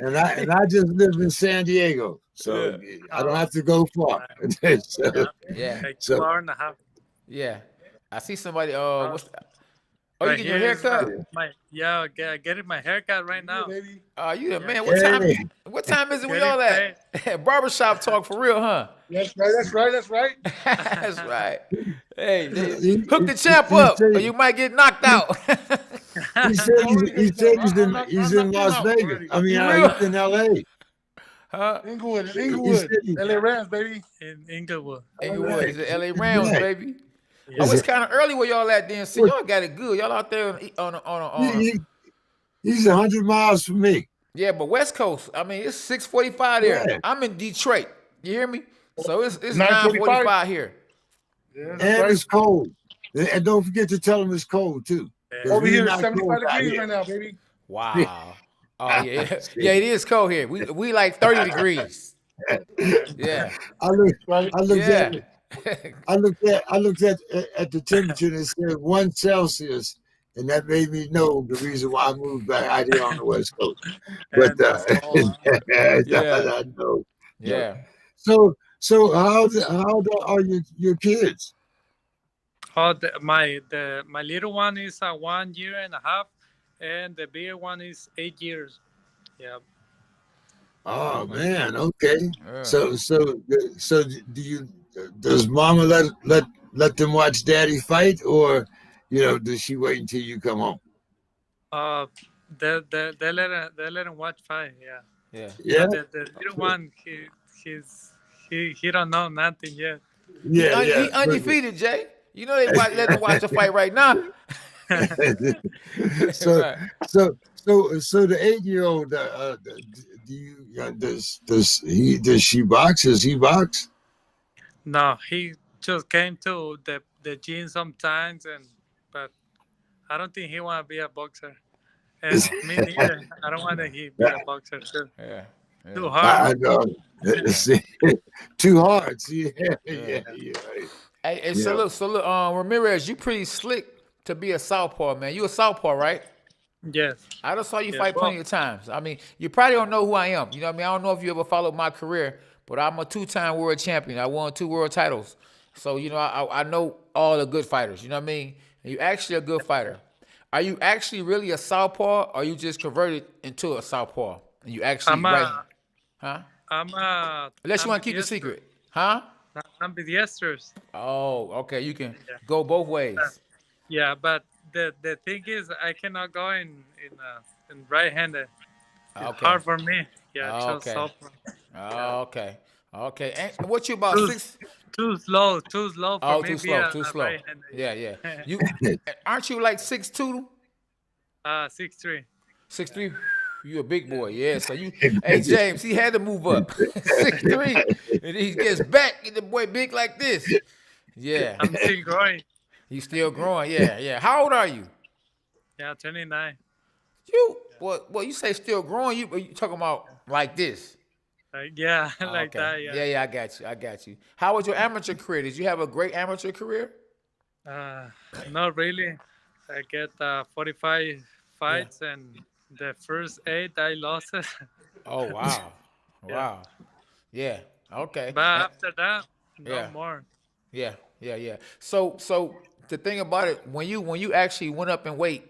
And I just live in San Diego, so I don't have to go far. So, Yeah. Like So- 2 hours and a half. Yeah. I see somebody. What's? Oh, Right you getting your here is, haircut? getting my haircut right now. You the Yeah. man. What time? Hey. What time is it? We Getting all at? Barbershop talk for real, huh? That's right. That's right. Hey, He- hook the he- champ he up, said- or you might get knocked out. he said he's in Las Vegas. I mean, You he's in LA. Huh? Inglewood, said- LA Rams, baby. In Inglewood. Inglewood, it's the LA Rams, Yeah. baby. Yeah. Oh, it's kind of early where y'all at then. See, y'all got it good. Y'all out there on a He's 100 miles from me. yeah, but West Coast. I mean, it's 6:45 there. Yeah. I'm in Detroit. You hear me? So it's 9:45 9:45 here. Yeah, And that's right. it's cold. And don't forget to tell him it's cold, too. Yeah. Over here, We're not 75 cold out degrees here. right now, baby. Wow. Oh yeah, yeah. It is cold here. We like 30 degrees. Yeah, I looked Right. yeah. I looked at the temperature and it said 1 Celsius, and that made me know the reason why I moved back out here on the West Coast. But And that's all, Yeah. I know Yeah. So how are your kids? Oh, my little one is 1 year and a half, and the bigger one is 8 years. Yeah. Oh man, okay. Yeah. So do you does Mama let them watch Daddy fight, or does she wait until you come home? Uh, they let him watch fight. Yeah. Yeah. Yeah, But the little one, he's he don't know nothing yet. yeah, yeah. He undefeated, Jay. You know they let him watch the fight right now. So Right. so the 8-year-old, do you does she box? Does he box? No, he just came to the gym sometimes, but I don't think he want to be a boxer. And me neither. I don't want to be a boxer too. Yeah. Too Yeah. hard. I know. Yeah. See, too hard. See, Yeah. yeah. Hey, Yeah. so look, Ramirez, you pretty slick to be a southpaw, man. You a southpaw, right? Yes. I just saw you Yes. fight Well, plenty of times. I mean, you probably don't know who I am. You know what I mean? I don't know if you ever followed my career, but I'm a 2-time world champion. I won 2 world titles. So, I know all the good fighters. You know what I mean? And you're actually a good fighter. Are you actually really a southpaw, or you just converted into a southpaw? And you actually I'm right? a Huh? I'm a Unless you want to keep the ambidextrous. secret. Huh? Ambidextrous. Oh, okay. You can Yeah. go both Uh, ways. Yeah, but the thing is, I cannot go in right-handed. It's Okay. hard for me. Yeah, just Okay. so. Yeah. Okay. Okay. And what you about Too six? too slow for Oh, me too be slow. a, Too a slow. right-handed. Yeah, yeah. Yeah. You aren't you like 6'2", 6'3". 6'3"? You a big boy, yeah. So hey James, he had to move up 6'3", and he gets back, and the boy big like this. Yeah, I'm still growing. he's still growing. Yeah, yeah. How old are you? Yeah, 29. You well, you say still growing. You talking about like this? Yeah, Oh, like okay. that. Yeah. Yeah, yeah. I got you. I got you. How was your amateur career? Did you have a great amateur career? Uh, Not really. I get 45 Yeah. fights, and the first 8 I lost it. Oh wow, Yeah. wow. Yeah. Okay. But after that, no Yeah. more. Yeah. Yeah. Yeah. So the thing about it, when you actually went up in weight,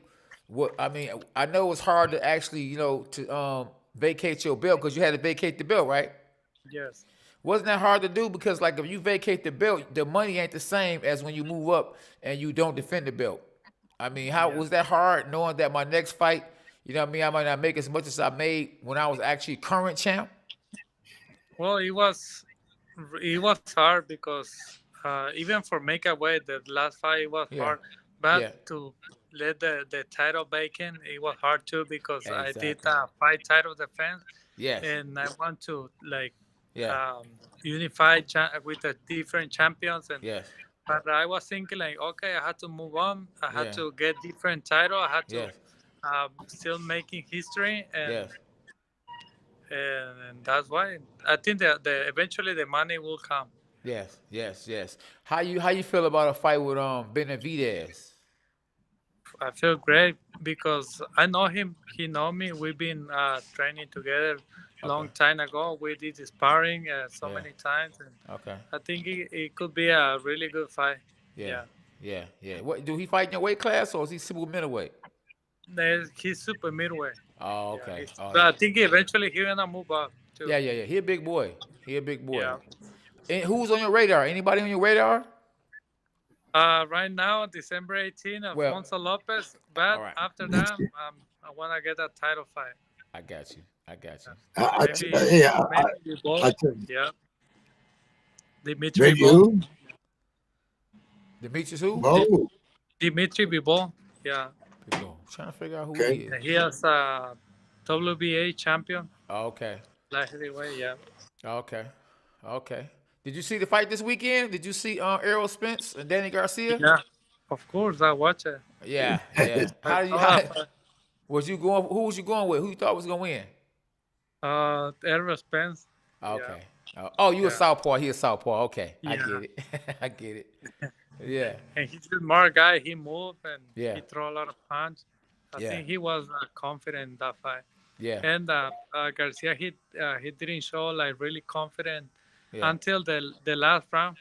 what I mean, I know it's hard to actually to vacate your belt because you had to vacate the belt, right? Yes. Wasn't that hard to do? Because like if you vacate the belt, the money ain't the same as when you move up and you don't defend the belt. I mean, how Yeah. was that hard knowing that my next fight, you know what I mean, I might not make as much as I made when I was actually current champ? Well, it was hard because even for make a weight, the last fight it was Yeah. hard. But Yeah. to let the title vacant, it was hard too because I did Exactly. a fight title defense, Yes. and I want to like Yeah. unify with the different champions. And Yes. but I was thinking like, okay, I had to move on. I had Yeah. to get different title. I had to Yes. still making history, and Yes. and that's why I think that eventually the money will come. Yes. Yes. Yes. How you feel about a fight with Benavidez? I feel great because I know him. He know me. We've been training together Okay. long time ago. We did sparring so Yeah. many times, and Okay. I think it could be a really good fight. Yeah. Yeah, Yeah. Yeah. What do he fight in your weight class or is he super middleweight? He's super midway. Oh, Yeah, okay. Oh, but yeah. I think eventually he's gonna move up too. Yeah, yeah, yeah. He a big boy. He a big boy. Yeah. And who's on your radar? Anybody on your radar? Right now, December 18th, Well, Alfonso Lopez. all But right. after that, I want to get a title fight. I got you. I got you. Maybe, Yeah, maybe Bivol. I tell you, Yeah, Dimitri maybe Bivol. who? Demetrius who? Whoa, Dimitri Bivol. Yeah, People. Trying to figure out who okay. he is. he has a WBA champion, Oh, okay. light heavyweight. Yeah, Okay. Okay. Did you see the fight this weekend? Did you see Errol Spence and Danny Garcia? yeah. Of course, I watch it. Yeah, yeah. I How did you? saw How, that fight. was you going? Who was you going with? Who you thought was gonna win? Errol Spence. Okay. Oh, you a Yeah. southpaw. He a southpaw. Okay, I Yeah. get it. I get it. Yeah. And he's a smart guy. He moved and Yeah. he throw a lot of punch. I Yeah. think he was confident in that fight. Yeah. And Garcia, he didn't show like really confident Yeah. until the last round.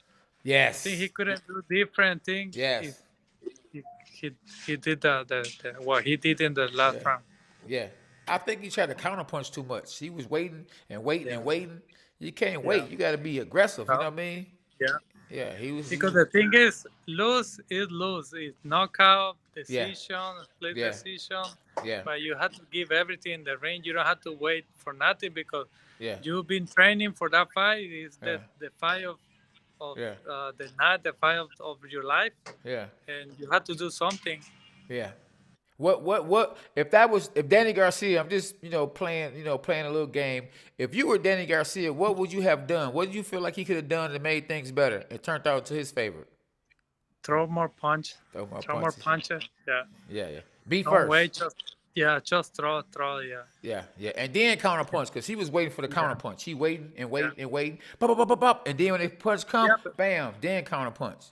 I think he Yes. couldn't do different things if Yes. he he, he did the what he did in the last Yeah. round. Yeah. I think he tried to counterpunch too much. He was waiting and waiting Yeah, and waiting. You can't yeah, wait. You got to be aggressive. You know so, what I mean? yeah. Yeah. He was. He Because was. the thing is, lose is lose. It's knockout, Yeah. decision, split Yeah. decision. Yeah. But you have to give everything in the ring. You don't have to wait for nothing because Yeah. you've been training for that fight. It's Yeah. the fight of Yeah. the night, the fight of your life, Yeah. and you have to do something. Yeah. What if that was if Danny Garcia, I'm just, playing a little game. If you were Danny Garcia, what would you have done? What do you feel like he could have done to make things better? It turned out to his favor. Throw more punch, Throw more throw more punches. punches. Yeah, Yeah, yeah. Be don't first. wait. Just throw. Yeah, Yeah, yeah. And then counter punch, because he was waiting for the counter punch. He waiting and waiting yeah, and waiting. Bop, bop, bop, bop, bop. And then when the punch come, yeah. bam, then counter punch.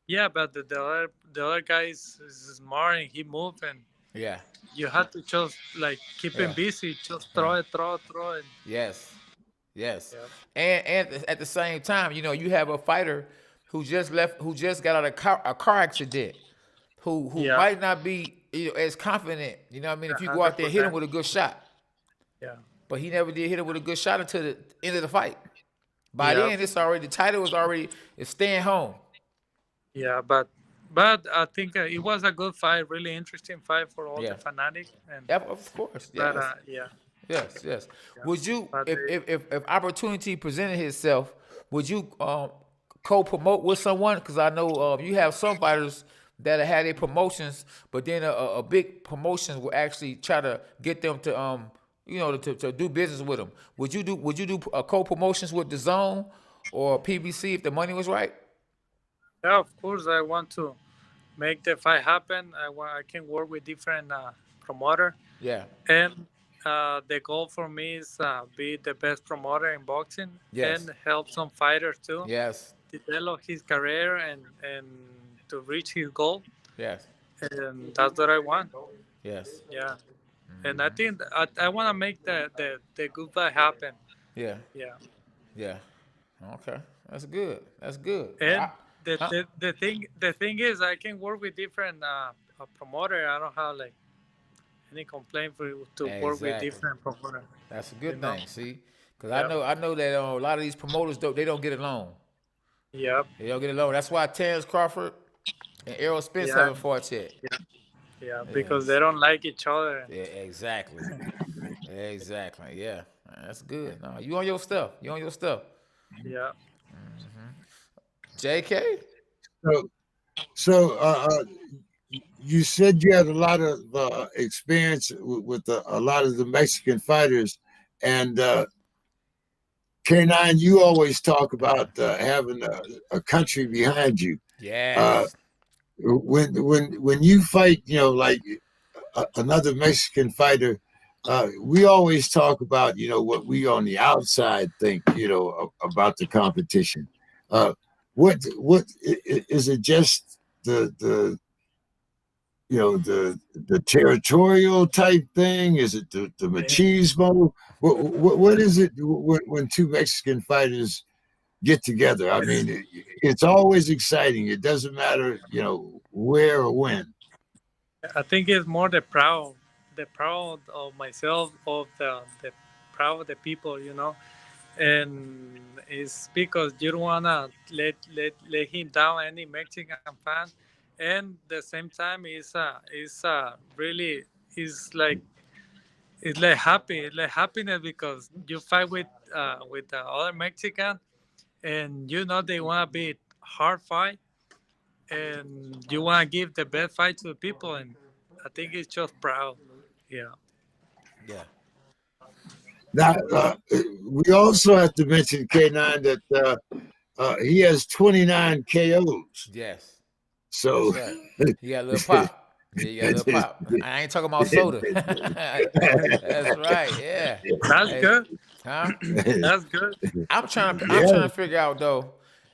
Yeah, but the other guy is smart and he moved and Yeah. you have to just like keep him Yeah. busy. Just Yeah. throw it. Yes. Yes. Yeah, And at the same time, you have a fighter who just got out of a car accident, who yeah, might not be as confident. You know what I mean? If you go out hundred there and hit him percent. with a good shot, Yeah, but he never did hit him with a good shot until the end of the fight. By yeah, then, the title was already it's staying home. yeah. But I think it was a good fight, really interesting fight for all Yeah. the fanatics. And Yep, of course. but Yes. yeah, Yes, yes. yeah. Would you, But if opportunity presented itself, would you co-promote with someone? Because I know you have some fighters that have had their promotions, but then a big promotion will actually try to get them to to do business with them. Would you do co-promotions with the Zone or PBC if the money was right? yeah, of course, I want to make the fight happen. I can work with different promoter, Yeah. and the goal for me is be the best promoter in boxing Yes. and help some fighters too Yes. develop his career and to reach his goal. Yes. And that's what I want. Yes. Yeah, and I think I want to make the good fight happen. Yeah. Yeah, Yeah. Okay. That's good. That's good. and Huh? the thing is I can work with different promoter. I don't have like any complaint to work with Exactly. different promoter. That's a You good know. thing. See, because Yep. I know that a lot of these promoters they don't get along. Yep. They don't get along. That's why Terrence Crawford and Errol Spence Yeah. haven't fought yet. Yeah. Yeah. Because Yes. they don't like each other. Yeah, exactly. Exactly. Yeah, that's good. No, you on your stuff. You on your stuff. Yeah. JK. So, so you said you had a lot of experience with a lot of the Mexican fighters, and K9, you always talk about having a country behind you. Yes. When you fight, like another Mexican fighter, we always talk about what we on the outside think about the competition. What is it? Just the the territorial type thing? Is it the machismo? What is it when two Mexican fighters get together? I mean, it's always exciting. It doesn't matter, where or when. I think it's more the proud of myself, of the proud of the people, and it's because you don't wanna let him down any Mexican fan, and the same time is really is like it's like happiness because you fight with the other Mexican, and they wanna be hard fight, and you wanna give the best fight to the people, and I think it's just proud. Yeah. Yeah. Now, we also have to mention K9 that he has 29 KOs. Yes. So That's right. He got a little pop. Yeah, he got a little pop. I ain't talking about soda. That's right. Yeah. That's Hey, good. huh? That's good. I'm trying Yeah. to figure out though,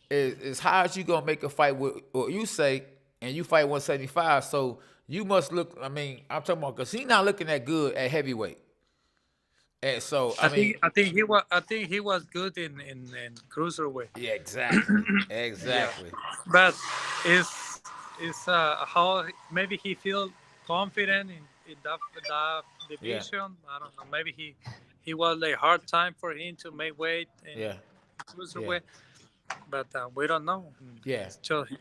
is how is you gonna make a fight with what you say, and you fight 175, so you must look. I mean, I'm talking about because he's not looking that good at heavyweight. And so I mean, I think he was good in cruiserweight. yeah, exactly, Yeah, exactly. but is how maybe he feel confident in that Yeah, division. I don't know. Maybe he was a hard time for him to make weight in yeah, yeah, cruiserweight, but we don't know. yeah. It's just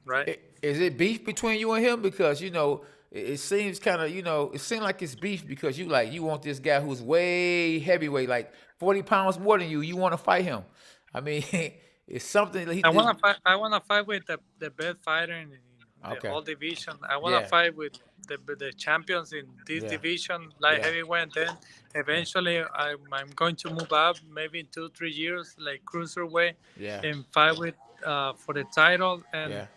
right. Is it beef between you and him? Because it seems kind of it seems like it's beef because you want this guy who's way heavyweight, like 40 pounds more than you. You want to fight him. I mean, it's something. I wanna fight. I wanna fight with the best fighter in the Okay. whole division. I wanna Yeah. fight with the champions in this Yeah. division, light Yeah. heavyweight. Then eventually, I'm going to move up, maybe in 2 3 years, like cruiserweight, Yeah. and fight with for the title and Yeah.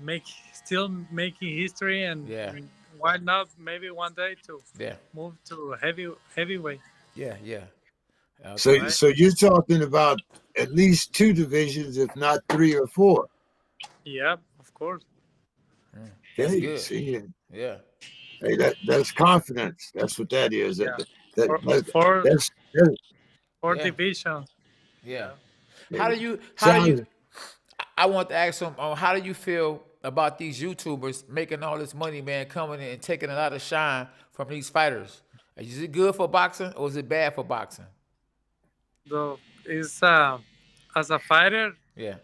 make still making history. And Yeah. why not? Maybe one day to Yeah. move to heavyweight. Yeah. Yeah. So, Okay. Right. so you're talking about at least 2 divisions, if not 3 or 4. Yeah, of course. That's Okay, good. see, Yeah. hey, that's confidence. That's what that is. Yeah. That, For that, for, that's for Yeah. division. Yeah. Yeah. How do you? sounds. I want to ask him. How do you feel about these YouTubers making all this money, man, coming in and taking a lot of shine from these fighters? Is it good for boxing or is it bad for boxing? So it's as a fighter, Yeah.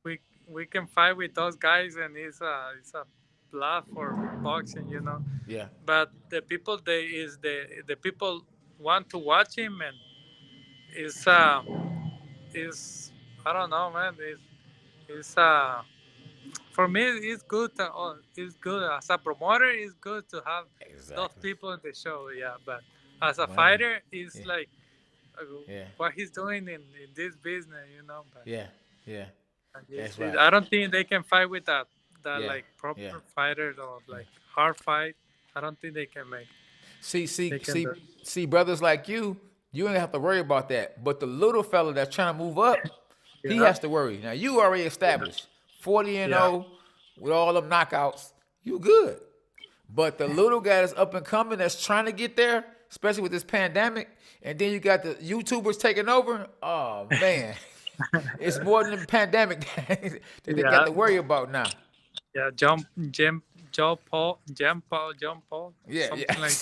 we we can fight with those guys, and it's a bluff for boxing, Yeah. But the people the people want to watch him, and it's is I don't know, man. It's for me it's good. It's good as a promoter. It's good to have those Exactly. people in the show. Yeah, but as a Wow. fighter, it's Yeah. like uh, Yeah. what he's doing in this business, But Yeah. Yeah. That's right. I don't think they can fight with that Yeah. like proper Yeah. fighters or like hard fight. I don't think they can make. See, They see, can see, do. see, brothers like you ain't have to worry about that. But the little fella that's trying to move up, he Yeah, has to worry. Now you already established 40 and yeah, 0 with all them knockouts. You good. But the little guy that's up and coming that's trying to get there, especially with this pandemic, and then you got the YouTubers taking over. Oh man, it's more than the pandemic that they got yeah, to worry about now. yeah. John Paul, Yeah, something like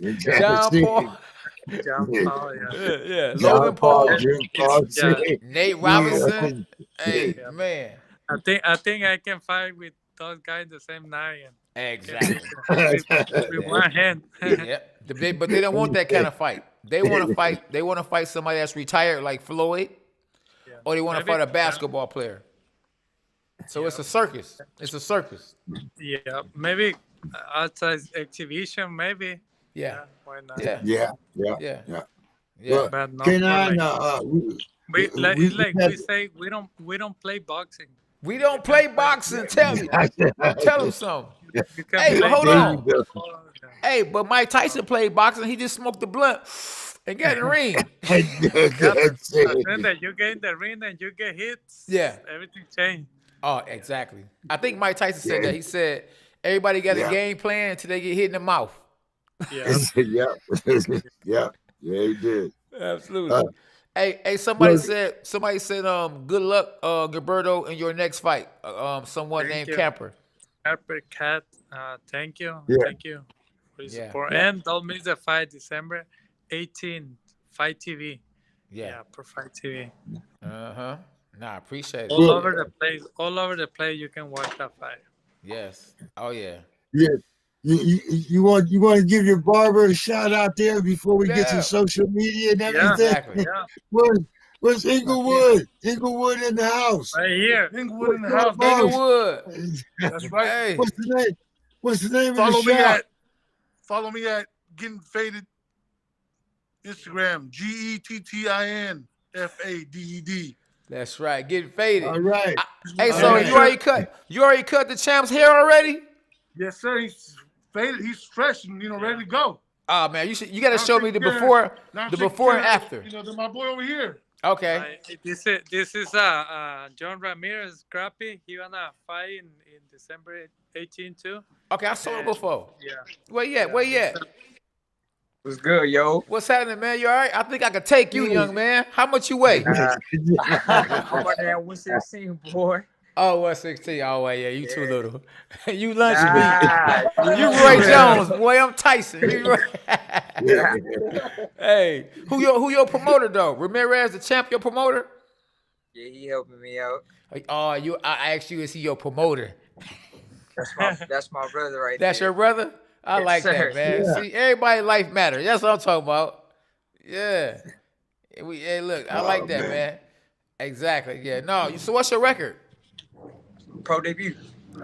yeah. John Paul. John Yeah. Paul. Yeah, Yeah. John Logan Paul, Paul. Jim Paul, yeah, Nate yeah. Robinson. Hey, yeah. man. I think I can fight with those guys the same night and Exactly. with one hand. Yep. But they don't want that kind of fight. They want to fight. They want to fight somebody that's retired, like Floyd, Yeah. or they want to Maybe- fight a basketball player. So it's a circus. It's a circus. Yeah, maybe outside exhibition, maybe. Yeah. Why not? Yeah. Yeah, yeah, Yeah. yeah. Yeah. Well, But not Can for I? like, We it's like had- we say we don't play boxing. We don't play boxing. Tell me. Tell him something. You can Hey, play but hold There on. you go. Oh, Hey, but Mike Tyson played boxing. He just smoked the blunt and got in the ring. That's Then it. that you get in the ring and you get hits. Yeah. Everything changed. Oh, exactly. I think Mike Tyson said that. He said everybody got Yeah. a game plan until they get hit in the mouth. Yeah. yeah, yeah, yeah, he did. Absolutely. Uh, Hey, somebody well- said, good luck, Gilberto, in your next fight. Someone Thank named you. Camper. Harper Cat, thank you. Yeah. Thank you for your Yeah. support. Yeah. And don't miss the fight, December 18th, Fight TV. Yeah. For Fight TV. Uh-huh. Nah, I appreciate it. All over the place, you can watch that fight. Yes. Oh yeah. Yeah. You want to give your barber a shout out there before we get Yeah. to social media and Yeah. everything? Exactly. Yeah, Where's Inglewood? Inglewood in the house. right here. Inglewood in the house. Hey, Inglewood. That's right. Hey. What's the name? What's the name Follow of me the shop? follow me at Getting Faded Instagram. GETTINFADED. That's right. Getting faded. All right. Hey, All so right. you already cut the champ's hair already? Yes, sir. He's faded. He's fresh and ready to go. Oh man, you gotta Now show me the take care- before Now the take before and care of, after. Then my boy over here. Okay. This is John Ramirez Scrappy. He gonna fight in December 18th too. Okay, I saw it before. Yeah. Where you at? Where you at? What's good, yo? What's happening, man? You all right? I think I could take you, young man. How much you weigh? I'm under that 116, boy. Oh, 116. Oh, well, yeah, you too little. You lunch meat. Nah, You Roy Jones, boy. I'm Tyson. You Roy. Hey, who your promoter though? Ramirez, the champ, your promoter? Yeah, he helping me out. Oh, I asked you, is he your promoter? That's my brother right That's there. your brother? I Yes, like sir. that, man. See, everybody's life matters. That's what I'm talking about. Yeah. Hey, look, I like that, man. Exactly. Yeah. No. So what's your record? Pro debut.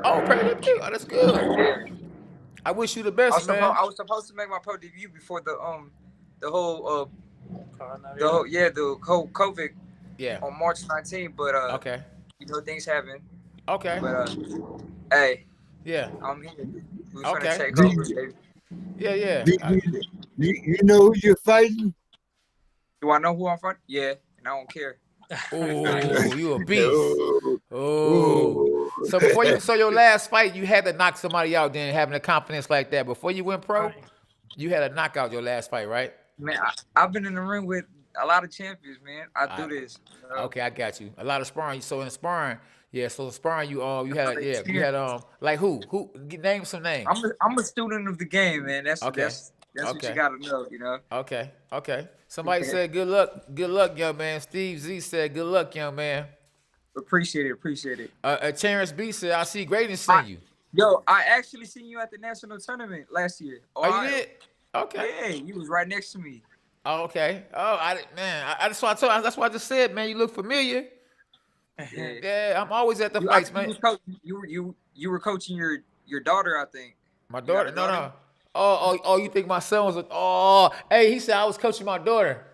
Oh, pretty debut. Oh, that's good. I wish you the best, man. I was supposed to make my pro debut before the whole COVID Yeah. on March 19th, but Okay. you know things happen. Okay. But hey, Yeah. I'm here. We're Okay. trying to take over, baby. Yeah. Yeah. You know who you're fighting? Do I know who I'm from? Yeah, and I don't care. Oh, you a beast. Oh, Oh. So so your last fight, you had to knock somebody out. Then having the confidence like that before you went pro, you had to knock out your last fight, right? Man, I've been in the ring with a lot of champions, man. I do this. Okay, I got you. A lot of sparring. So in sparring, yeah. So sparring, you had like who name some names. I'm a student of the game, man. That's Okay. that's what you gotta know, you know. Okay. Somebody said good luck, young man. Steve Z said good luck, young man. Appreciate it. Terrence B said I see greatness in you. Yo, I actually seen you at the national tournament last year. Oh, you did? Okay. Yeah, you was right next to me. Oh, okay. Oh, that's why I told. That's why I just said, man. You look familiar. Yeah, Yeah, I'm always at the fights, man. You were coaching your daughter, I think. My You got daughter? a No. daughter? Oh, you think my son was hey, he said I was coaching my daughter.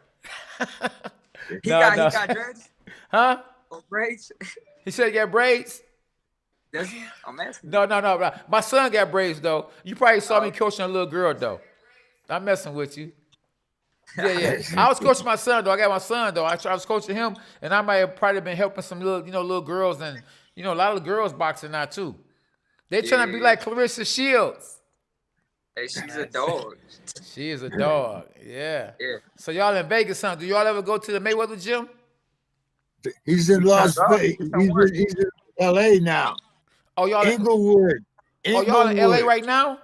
He No, got dreads Huh? or braids. He said he got braids? Does he? I'm asking. No. My son got braids though. You probably saw me coaching a little girl though. I'm messing with you. Yeah. I was coaching my son though. I got my son though. I was coaching him, and I might have probably been helping some little girls, and a lot of the girls boxing now too. They trying to be like Clarissa Shields. Hey, she's a dog. She is a dog. Yeah. Yeah. So y'all in Vegas, son? Do y'all ever go to the Mayweather gym? He's in Las Vegas. He's in L.A. now. Oh, y'all. Inglewood. Oh, y'all in LA right now?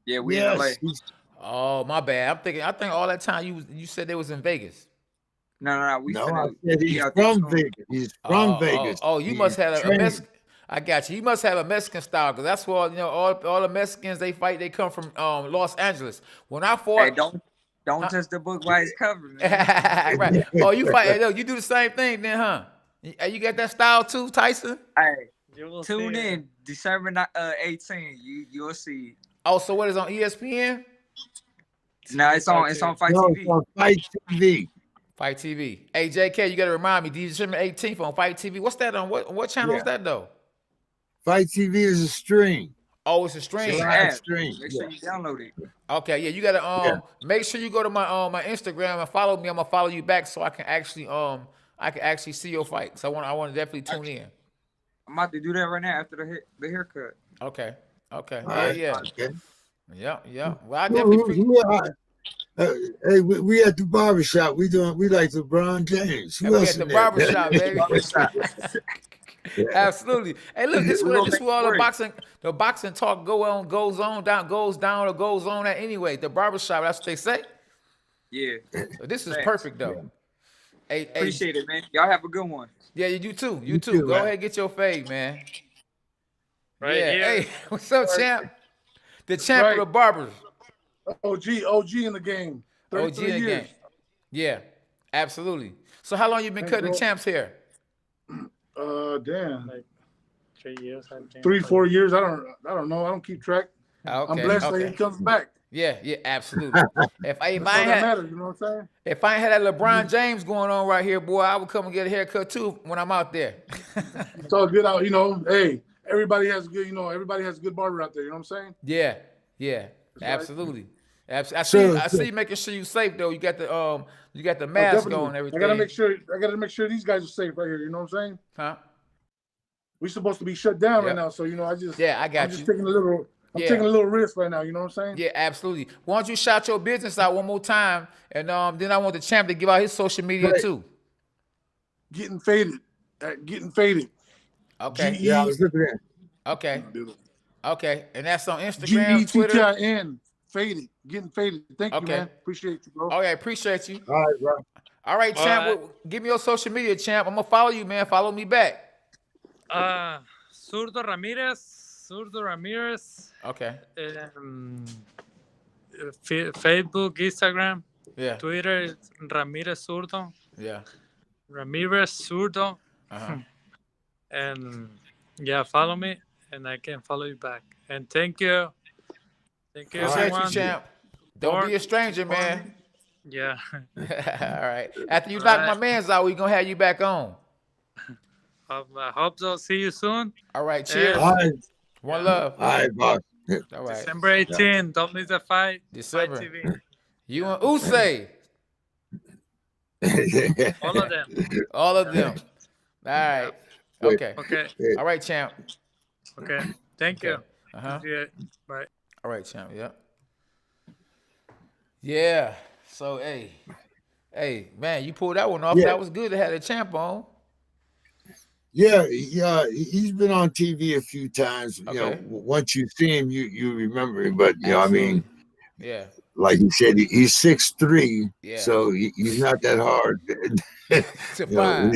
Yeah, we in LA. Yes. Oh, my bad. I think all that time you said they was in Vegas. No. We No, I finna said be he's out there from soon. Vegas. He's from Vegas. Oh, you must have a trained. Mexican. I got you. You must have a Mexican style, because that's what all the Mexicans they fight. They come from Los Angeles. When I fought, Hey, don't touch the book by its cover, man. right? Oh, you fight. You do the same thing, then, huh? You got that style too, Tyson? Hey, You will tune see it. in December 18. You'll see. Oh, so what is on ESPN? No, it's on Fight No, TV. it's on Fight TV. Fight TV. Hey, JK, you got to remind me. December 18th on Fight TV. What's that on? What channel is that though? Fight TV is a stream. Oh, it's a stream. It's a Yeah. live stream. Make sure you download it. Okay, yeah, you gotta make sure you go to my Instagram and follow me. I'm gonna follow you back so I can actually see your fights. I want to definitely tune in. I'm about to do that right now after the haircut. Okay. All Yeah, right, yeah. okay. Yeah. Well, I definitely Hey, we at the barbershop. We like LeBron James. Who we else at the in there? barbershop, baby. Absolutely. Hey, look, this is where all the boxing talk goes on at anyway. The barbershop, that's what they say. Yeah. So this is Thanks. perfect though. Hey, Appreciate it, man. Y'all have a good one. yeah, you too. You too. too, Go man. ahead, get your fade, man. Right yeah. here. Hey, what's up, champ? The champ right. of the barbers. OG in the game. OG 33 in the years. game. Yeah, absolutely. So how long you been Thanks, cutting the bro. champ's hair? Damn. Like 3 years, I think. 3-4 years. I don't know. I don't keep track. Okay. I'm blessed that he comes back. Yeah, absolutely. if I That's all that ain't had matters. You know what I'm saying? if I ain't had that LeBron James going on right here, boy, I would come and get a haircut too when I'm out there. It's all good out. Hey, everybody has a good barber out there. You know what I'm saying? Yeah, absolutely. I Sure, see sure. you making sure you safe though. You got the mask Definitely. on and everything. I gotta make sure these guys are safe right here. You know what I'm saying? Huh? We're supposed to be shut down Yep. right now, so I just Yeah, I got I'm just you. taking a little I'm Yeah. taking a little risk right now. You know what I'm saying? Yeah, absolutely. Why don't you shout your business out one more time, and then I want the champ to give out his social media Right. too. Getting faded. Getting faded. Okay. Yeah, I G was looking at. Okay. Okay. And that's on E Instagram, Twitter. GETTIN. Faded. Getting faded. Thank you, Okay. man. Appreciate you, bro. Oh yeah, appreciate you. All right, bro. All right, All champ. right. Give me your social media, champ. I'm gonna follow you, man. Follow me back. Zurdo Ramirez. Okay. Facebook, Instagram, Yeah. Twitter is Ramirez Zurdo. Yeah. Ramirez Zurdo. And yeah, follow me and I can follow you back. And thank you. Thank you, Appreciate everyone. you, champ. Don't Dawg, be a stranger, man. Yeah. All right. After you knock my mans out, we gonna have you back on. I hope so. See you soon. All right. Cheers. All right. One love. All right, boss. All right. December 18th. Don't miss the fight. December. Fight TV. You and Usay. All of them. All of them. All right. Okay. Okay. All right, champ. Okay. Thank you. Uh-huh. Bye. All right, champ. Yeah. Yeah. So, hey, man, you pulled that one off. Yeah. That was good to have the champ on. Yeah, he's been on TV a few times. You know, Okay. once you see him, you remember him. But you know, I Absolutely. mean, Yeah. like he said, he's 6'3", Yeah. so he's not that hard. To You know, find.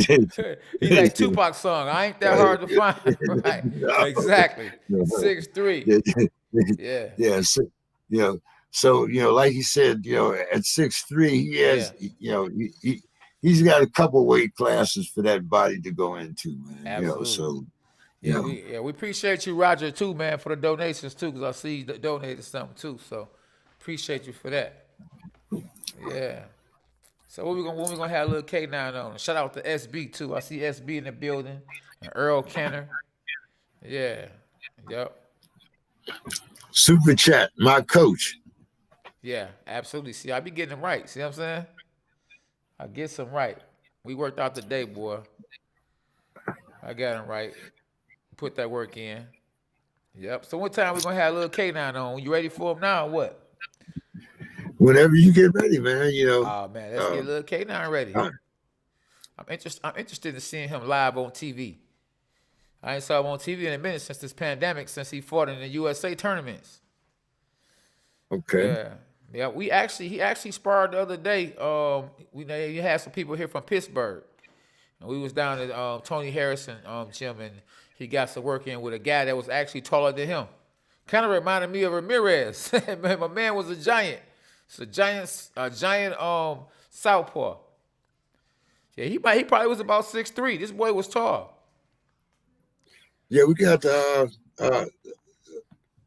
He's like Tupac's song. I ain't that hard to find. Right. No. Exactly. No. 6'3". Yeah. Yeah, so like he said, at 6'3", he has, he's got a couple weight classes for that body to go into, man. Absolutely. So We appreciate you, Roger, too, man, for the donations too, because I see you donated something too. So appreciate you for that. Yeah. So when we gonna have a little K9 on? Shout out to SB too. I see SB in the building and Earl Kenner. Yeah. Yep. Super Chat, my coach. Yeah, absolutely. See, I be getting them right. See what I'm saying? I get some right. We worked out today, boy. I got them right. Put that work in. Yep. So what time we gonna have a little K9 on? You ready for him now or what? Whenever you get ready, man. Oh man, let's get a little K9 ready. I'm interested in seeing him live on TV. I ain't saw him on TV in a minute since this pandemic, since he fought in the USA tournaments. Okay. Yeah. He actually sparred the other day. We had some people here from Pittsburgh. And we was down at Tony Harrison gym, and he got some work in with a guy that was actually taller than him. Kind of reminded me of Ramirez. Man, my man was a giant. It's a giant southpaw. Yeah, he probably was about 6'3". This boy was tall. Yeah, we got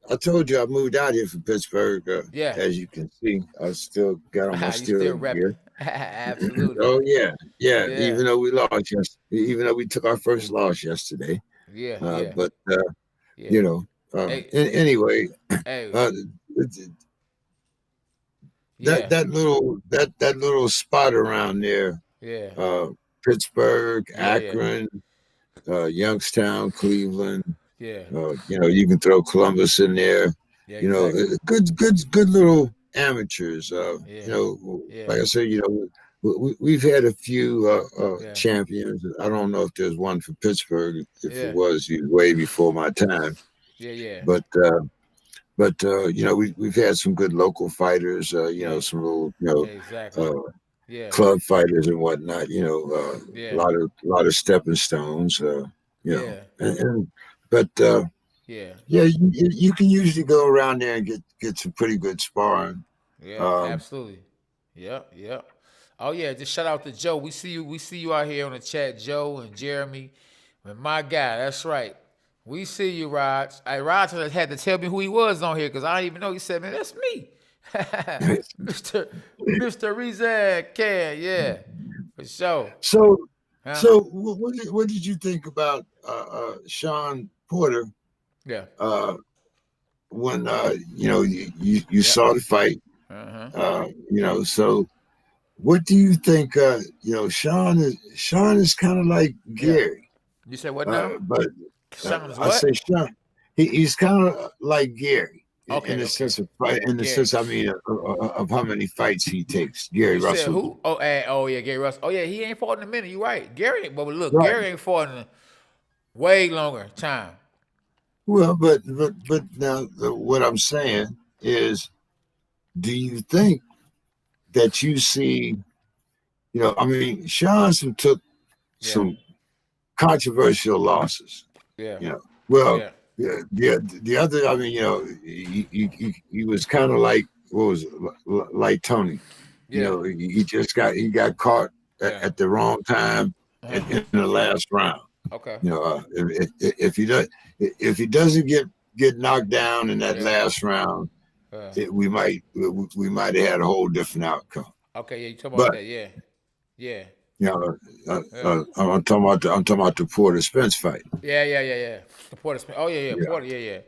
I told you I moved out here from Pittsburgh. Yeah. As you can see, I still got on my You still steering repping. gear. Absolutely. Oh yeah. Yeah. Even though we lost even though we took our first loss yesterday. Yeah. But Yeah. Hey. Anyway, Hey. Yeah. that little spot around there, Yeah. Pittsburgh, Yeah. Akron, Youngstown, Cleveland. Yeah. You can throw Columbus in there. Yeah. Good little amateurs. Yeah. Like I said, we've had a few champions. I don't know if there's one for Pittsburgh. If it was, he's way before my time. Yeah. But we've had some good local fighters. Some little Exactly. club fighters and whatnot. A lot of stepping stones. You can usually go around there and get some pretty good sparring. Yeah, absolutely. Yep. Oh yeah, just shout out to Joe. We see you out here on the chat, Joe and Jeremy. And my guy, that's right. We see you, Raj. Raj had to tell me who he was on here because I didn't even know. He said, "Man, that's me, Mr. Rizak." Yeah, for sure. So what did you think about Sean Porter? Yeah. When you saw the fight, so what do you think? Sean is kind of like Gary. You said what now? But Sean is I what? say he's kind of like Gary Okay, in the okay. sense of fight. In the Gary. sense, I mean, of how many fights he takes. Gary You said Russell. who? Oh yeah, Gary Russell. Oh yeah, he ain't fought in a minute. You right, Gary. But look, Right. Gary ain't fought in a way longer time. Well, but now what I'm saying is, do you think that you see? You know, I mean, Johnson took Yeah. some controversial losses. Yeah. You know, well, Yeah. the other, I mean, you know, he was kind of like, what was it, like Tony. You Yeah. know, he got caught Yeah. at the wrong time in the last round. Okay. You know, if he doesn't get knocked down in that Yeah. last round, we might have had a whole different outcome. Okay, yeah, you talking about But that, yeah. Yeah. you know, I'm talking about the Porter Spence fight. Yeah. The Porter Smith. Oh yeah. Porter, yeah.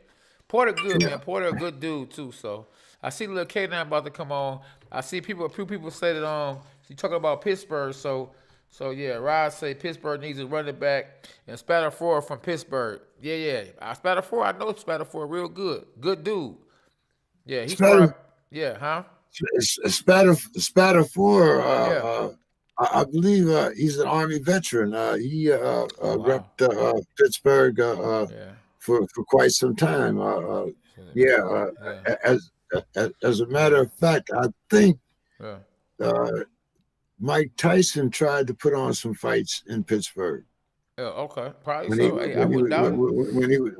Porter good, Yeah. man. Porter a good dude too. So I see little K9 about to come on. I see a few people say that you talking about Pittsburgh, so yeah, Rod say Pittsburgh needs a running back and Spatafora from Pittsburgh. Yeah. Spatafora, I know Spatafora real good. Good dude. Yeah, he's Spatter, yeah, huh? Spatafora, I believe he's an Army veteran. He Wow. repped Pittsburgh Yeah. for quite some time. Yeah. As a matter of fact, I think Yeah. Mike Tyson tried to put on some fights in Pittsburgh Yeah, okay. Probably so. Hey, I wouldn't doubt it.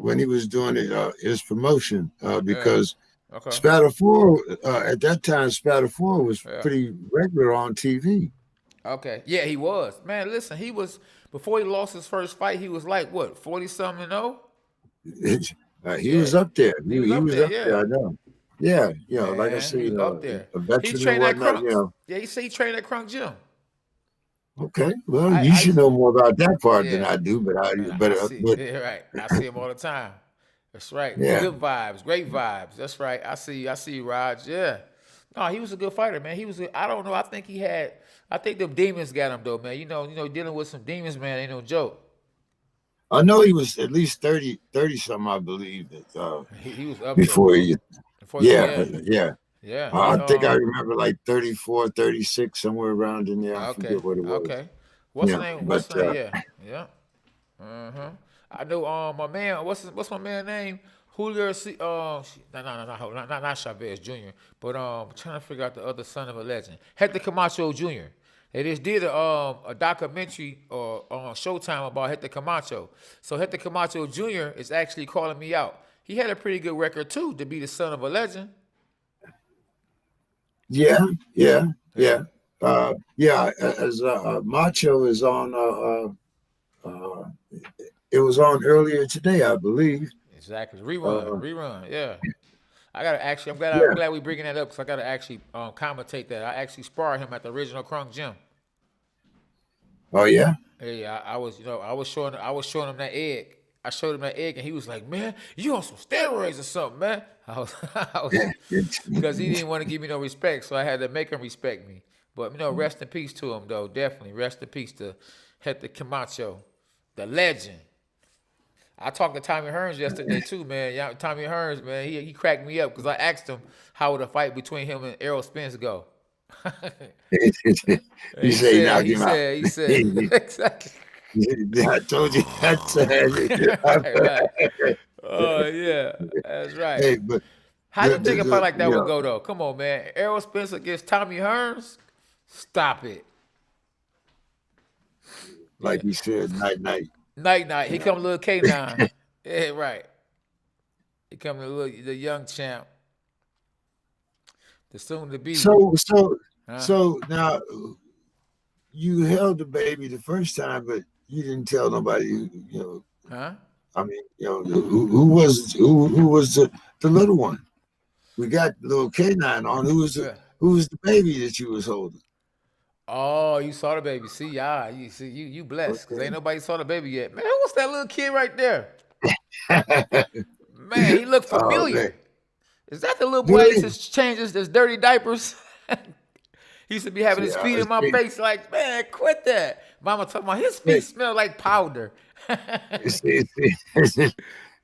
when he was doing his promotion because Okay. Spatafora at that time Spatafora was Yeah. pretty regular on TV. Okay. Yeah, he was. Man, listen, he was before he lost his first fight, he was like what, 40-something and 0? He was up there. He was up there, I know. Yeah, you know, Man, like I said, he was up there. a He veteran trained and at whatnot, Crunk. you know. Yeah, he said he trained at Crunk Gym. Okay, well, you should know more about that part than Yeah. I do, but I see. Yeah, right. I see him all the time. That's right. Yeah. Good vibes, great vibes. That's right. I see Raj. Yeah. No, he was a good fighter, man. I don't know. I think them demons got him though, man. You know, dealing with some demons, man, ain't no joke. I know he was at least 30 something, I believe. He was up before there. he, Yeah. I think I remember like 34, 36, somewhere around in there. I Okay. forget what it was. Okay. What's the Yeah, name? What's but, the name? Yeah. I know my man, what's my man name? Julio not Chavez Jr. But I'm trying to figure out the other son of a legend. Hector Camacho Jr. They just did a documentary on Showtime about Hector Camacho. So Hector Camacho Jr. is actually calling me out. He had a pretty good record too to be the son of a legend. Yeah. As Macho is on, it was on earlier today, I believe. Exactly. Rerun. Yeah. I'm glad we bringing that up because I gotta actually commentate that. I actually sparred him at the original Crunk Gym. Oh yeah. Yeah, I was showing him that egg. I showed him that egg, and he was like, "Man, you on some steroids or something, man?" I was because he didn't want to give me no respect, so I had to make him respect me. But rest in peace to him, though. Definitely, rest in peace to Hector Camacho, the legend. I talked to Tommy Hearns yesterday too, man. Yeah, Tommy Hearns, man, he cracked me up because I asked him how would a fight between him and Errol Spence go. He said he knocked him out. He said exactly. I told you that's right. Oh yeah, that's right. Hey, but how do you think a fight like that would go though? Come on, man. Errol Spence against Tommy Hearns? Stop it. Like he said, night. Night. Here come little K9. Yeah, right. Here come the young champ. The soon to be. So now you held the baby the first time, but you didn't tell nobody. Huh? I mean, who was the little one? We got little K9 on. Who was the baby that you was holding? Oh, you saw the baby. See, you blessed because ain't nobody saw the baby yet. Man, what's that little kid right there? Man, he looked familiar. Is that the little boy who used to change his dirty diapers? He used to be having his feet in my face like, man, quit that. Mama talking about his feet smell like powder.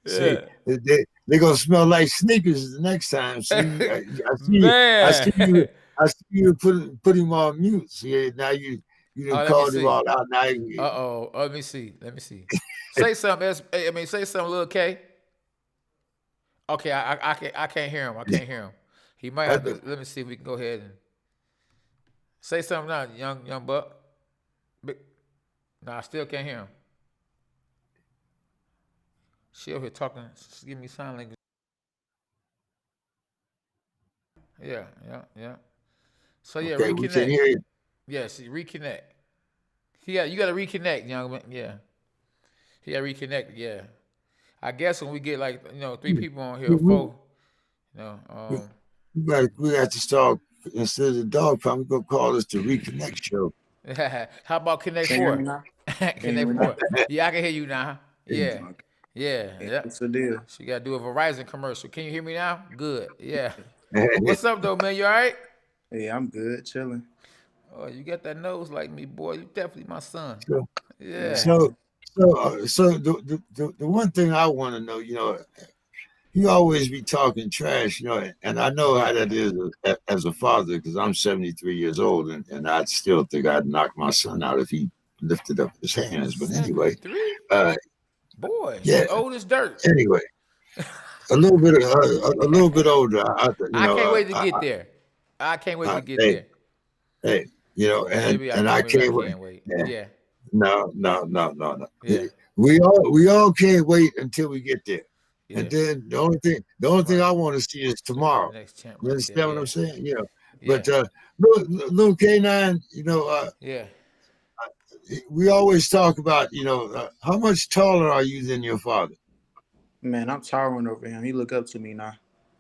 See, Yeah. they gonna smell like sneakers the next time. See, I see you, Man. I see you put him on mute. See, now you Oh, done let me called him see. all out. Now Uh-oh. Let me see. Let me see. Say something else. I mean, say something, little K. Okay, I can't hear him. I can't hear him. He might have to. Let me see if we can go ahead and say something now, young buck. No, I still can't hear him. She over here talking. Give me sign language. Yeah. So yeah, okay, we can reconnect. hear you. Yeah, see, reconnect. Yeah, you got to reconnect, young man. Yeah, he got to reconnect. Yeah, I guess when we get like 3 people on here, We, 4. You know, we, we got to start instead of the dog pound. We're gonna call this the reconnect show. How about Connect Can you hear me 4? now? Can you hear Connect me 4. now? Yeah, I can hear you now. Yeah, Okay. yeah. What's the deal? She got to do a Verizon commercial. Can you hear me now? Good. Yeah. What's up, though, man? You all right? Hey, I'm good, chilling. Oh, you got that nose like me, boy. You definitely my son. so, Yeah. Man, so the one thing I want to know, you always be talking trash, and I know how that is as a father because I'm 73 years old, and I still think I'd knock my son out if he lifted up his hands. But anyway, 73? uh, Boy, yeah. he old as dirt. Anyway, a little bit older. I can't wait to get there. I can't wait to get hey, there. hey, Maybe I and can. I Maybe I can't wait. can't wait. Yeah. Yeah. No. Yeah. We all can't wait until we get there. Yeah. And then the only thing Right. I want to see is tomorrow. Next champ You right there. understand what Yeah. I'm saying? Yeah. But little K9, Yeah. we always talk about, how much taller are you than your father? man, I'm towering over him. He look up to me now.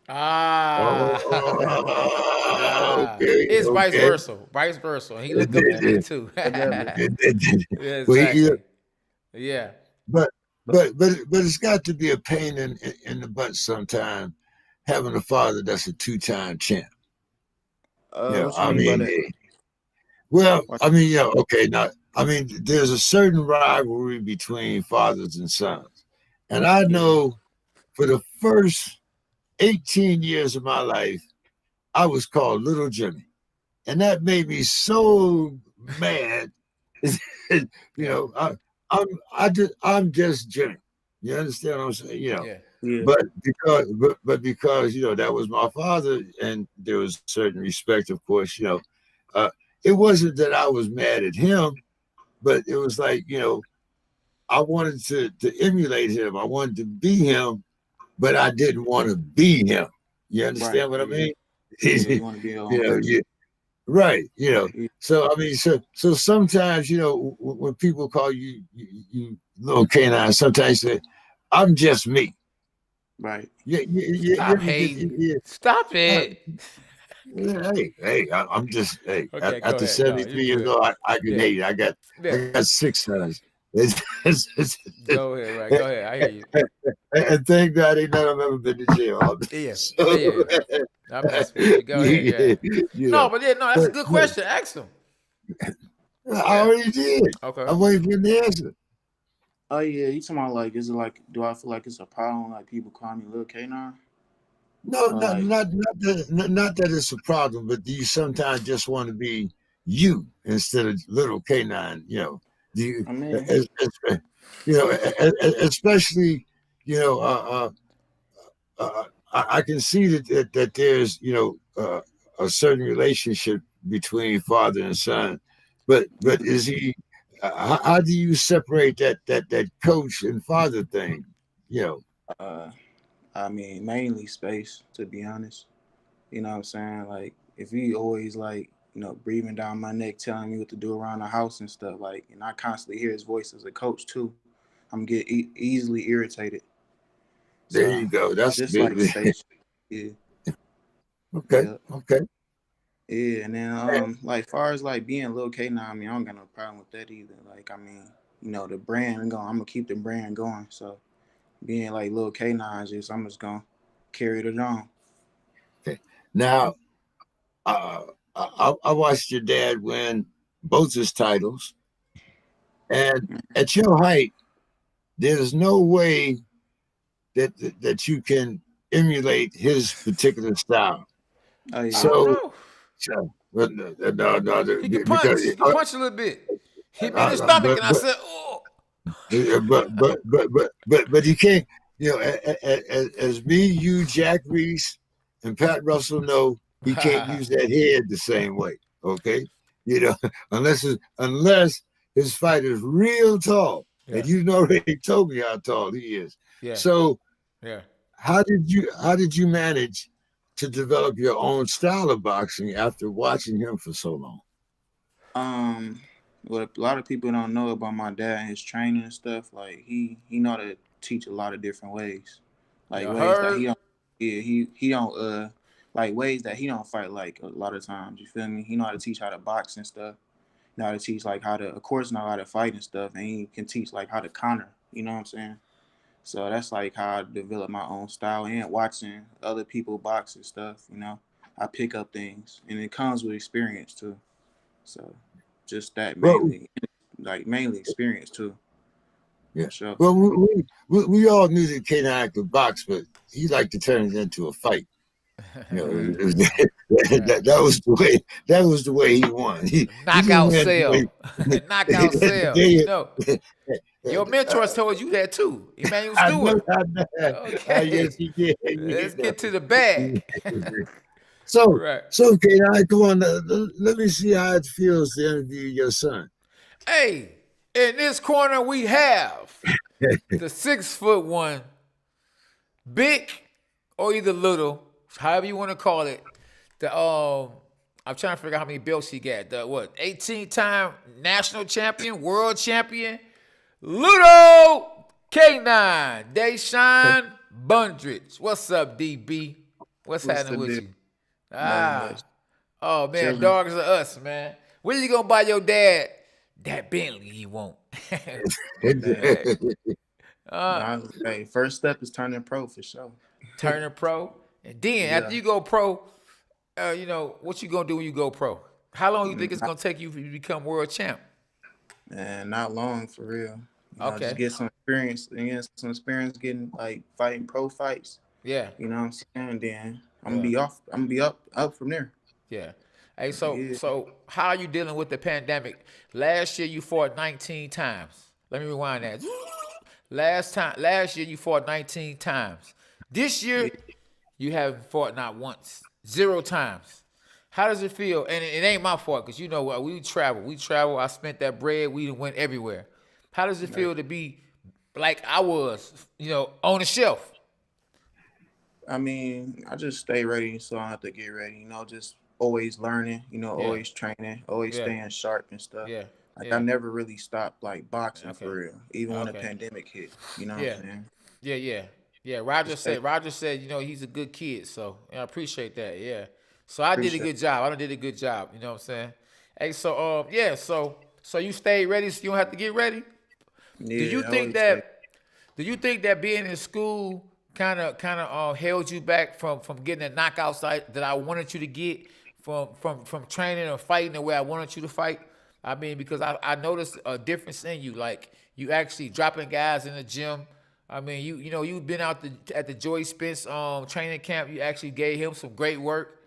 Ah. It's vice Okay. versa. Vice versa. He look up to me too. Together. Yeah, Well, exactly. Yeah. but it's got to be a pain in the butt sometimes having a father that's a 2-time champ. What you I mean by mean, that? What? okay. Now, I mean, there's a certain rivalry between fathers and sons, and I Yeah. know for the first 18 years of my life, I was called Little Jimmy, and that made me so mad. Yeah. I'm just Jimmy. You understand what I'm saying? Yeah. Yeah. Because that was my father, and there was certain respect, of course. Uh, it wasn't that I was mad at him, but it was like I wanted to emulate him. I wanted to be him, but I didn't want to be him. You Right. understand what I Yeah. mean? Yeah. You want to be your own you know, person. you, right. Yeah. So I mean, so sometimes when people call you little canine, sometimes you say, "I'm just me." Right. You Stop ever get hating. Stop it. I'm just Okay, go after ahead. No, you 73 years good. old, I can Yeah. hate. I got Yeah. 6 sons. Go ahead, right. Go ahead. I hear you. And thank God ain't none of them ever been to jail. Yeah. So, Yeah. I'm messing with you. Go ahead. Yeah. No, but yeah, no, that's a good but question. Ask him. I Yeah. already did. Okay. I'm waiting for the answer. Oh yeah. You talking about like? Is it like? Do I feel like it's a problem? Like people call me Lil K9? No, Or like? not that it's a problem, but do you sometimes just want to be you instead of little canine? Do you, I mean. especially, you know, I can see that there's a certain relationship between father and son, but is he? How do you separate that coach and father thing? You know, Uh. I mean, mainly space. To be honest. You know what I'm saying? Like, if he always like, breathing down my neck, telling me what to do around the house and stuff, like, and I constantly hear his voice as a coach too, I'm get easily irritated. there So you go. That's just like space, yeah, okay. yeah, Okay. yeah. And then like far as like being Lil K now, I mean, I don't got no problem with that either. Like, I mean, the brand I'm gonna keep the brand going. So being like Lil K9 I'm just gonna carry it on. Okay. Now, I watched your dad win both his titles, and at your height, there's no way that you can emulate his particular style. Oh yeah. I don't So, know. no, He can punch. because He can punch a little bit. Hit me in the uh, stomach, but and I said, "Oh." but you can't, as me, you, Jack Reese, and Pat Russell know, he can't use that head the same way. Okay, unless his fight is real tall, Yeah, and you already told me how tall he is. yeah, So yeah. how did you manage to develop your own style of boxing after watching him for so long? What a lot of people don't know about my dad and his training and stuff, like he know how to teach a lot of different ways, like You ways that he heard? don't, yeah, he don't like ways that he don't fight like a lot of times. You feel me? He know how to teach how to box and stuff. Know how to teach like how to, of course, know how to fight and stuff, and he can teach like how to counter. You know what I'm saying? So that's like how I develop my own style and watching other people box and stuff. I pick up things, and it comes with experience too. So just that Well, mainly experience too. yeah. For sure. Well, we all knew that K9 could box, but he liked to turn it into a fight. That was the way. That was the way he won. He didn't Knockout win the sale. Knockout sale. way. Your mentors told you that too. Emmanuel I know. Stewart. Yes, Okay. he did. Let's get to the bag. So, Right. so K9, come on. Let me see how it feels to interview your son. Hey, in this corner we have the 6'1", big or either little, however you want to call it. I'm trying to figure out how many belts he got. The 18-time national champion, world champion, Ludo K9, Deshaun Bundridge. What's up, DB? What's happening with you? Much. Oh man, Chilling. dogs are us, man. When you gonna buy your dad that Bentley he won't? Hey, first step is turning pro for sure. Turning pro, and then Yeah. after you go pro, what you gonna do when you go pro? How long you think it's gonna take you to become world champ? And not long for real. Okay. Just get some experience getting like fighting pro fights. Yeah, You know what I'm saying? And then I'm gonna be up from there. yeah. Hey, so Yeah. so how are you dealing with the pandemic? Last year you fought 19 times. Let me rewind that. Last year you fought 19 times. This year you haven't fought not once, 0 times. How does it feel? And it ain't my fault because you know what, we travel. I spent that bread. We went everywhere. How does it feel to be like I was, on the shelf? I mean, I just stay ready so I don't have to get ready. Just always learning. Always training, always Yeah. staying sharp and stuff. Yeah. Like Yeah. I never really stopped like boxing Okay. for real, even when the Okay. pandemic hit. You know Yeah. what I'm saying? Yeah. Roger said, he's a good kid. So I appreciate that. Yeah. So I did a good job. I done did a good job. You know what I'm saying? Hey, so so you stayed ready so you don't have to get ready? Yeah. Do you think that being in school kind of held you back from getting the knockouts that I wanted you to get from training or fighting the way I wanted you to fight? I mean, because I noticed a difference in you. Like you actually dropping guys in the gym. I mean, you've been out at the Joey Spence training camp. You actually gave him some great work.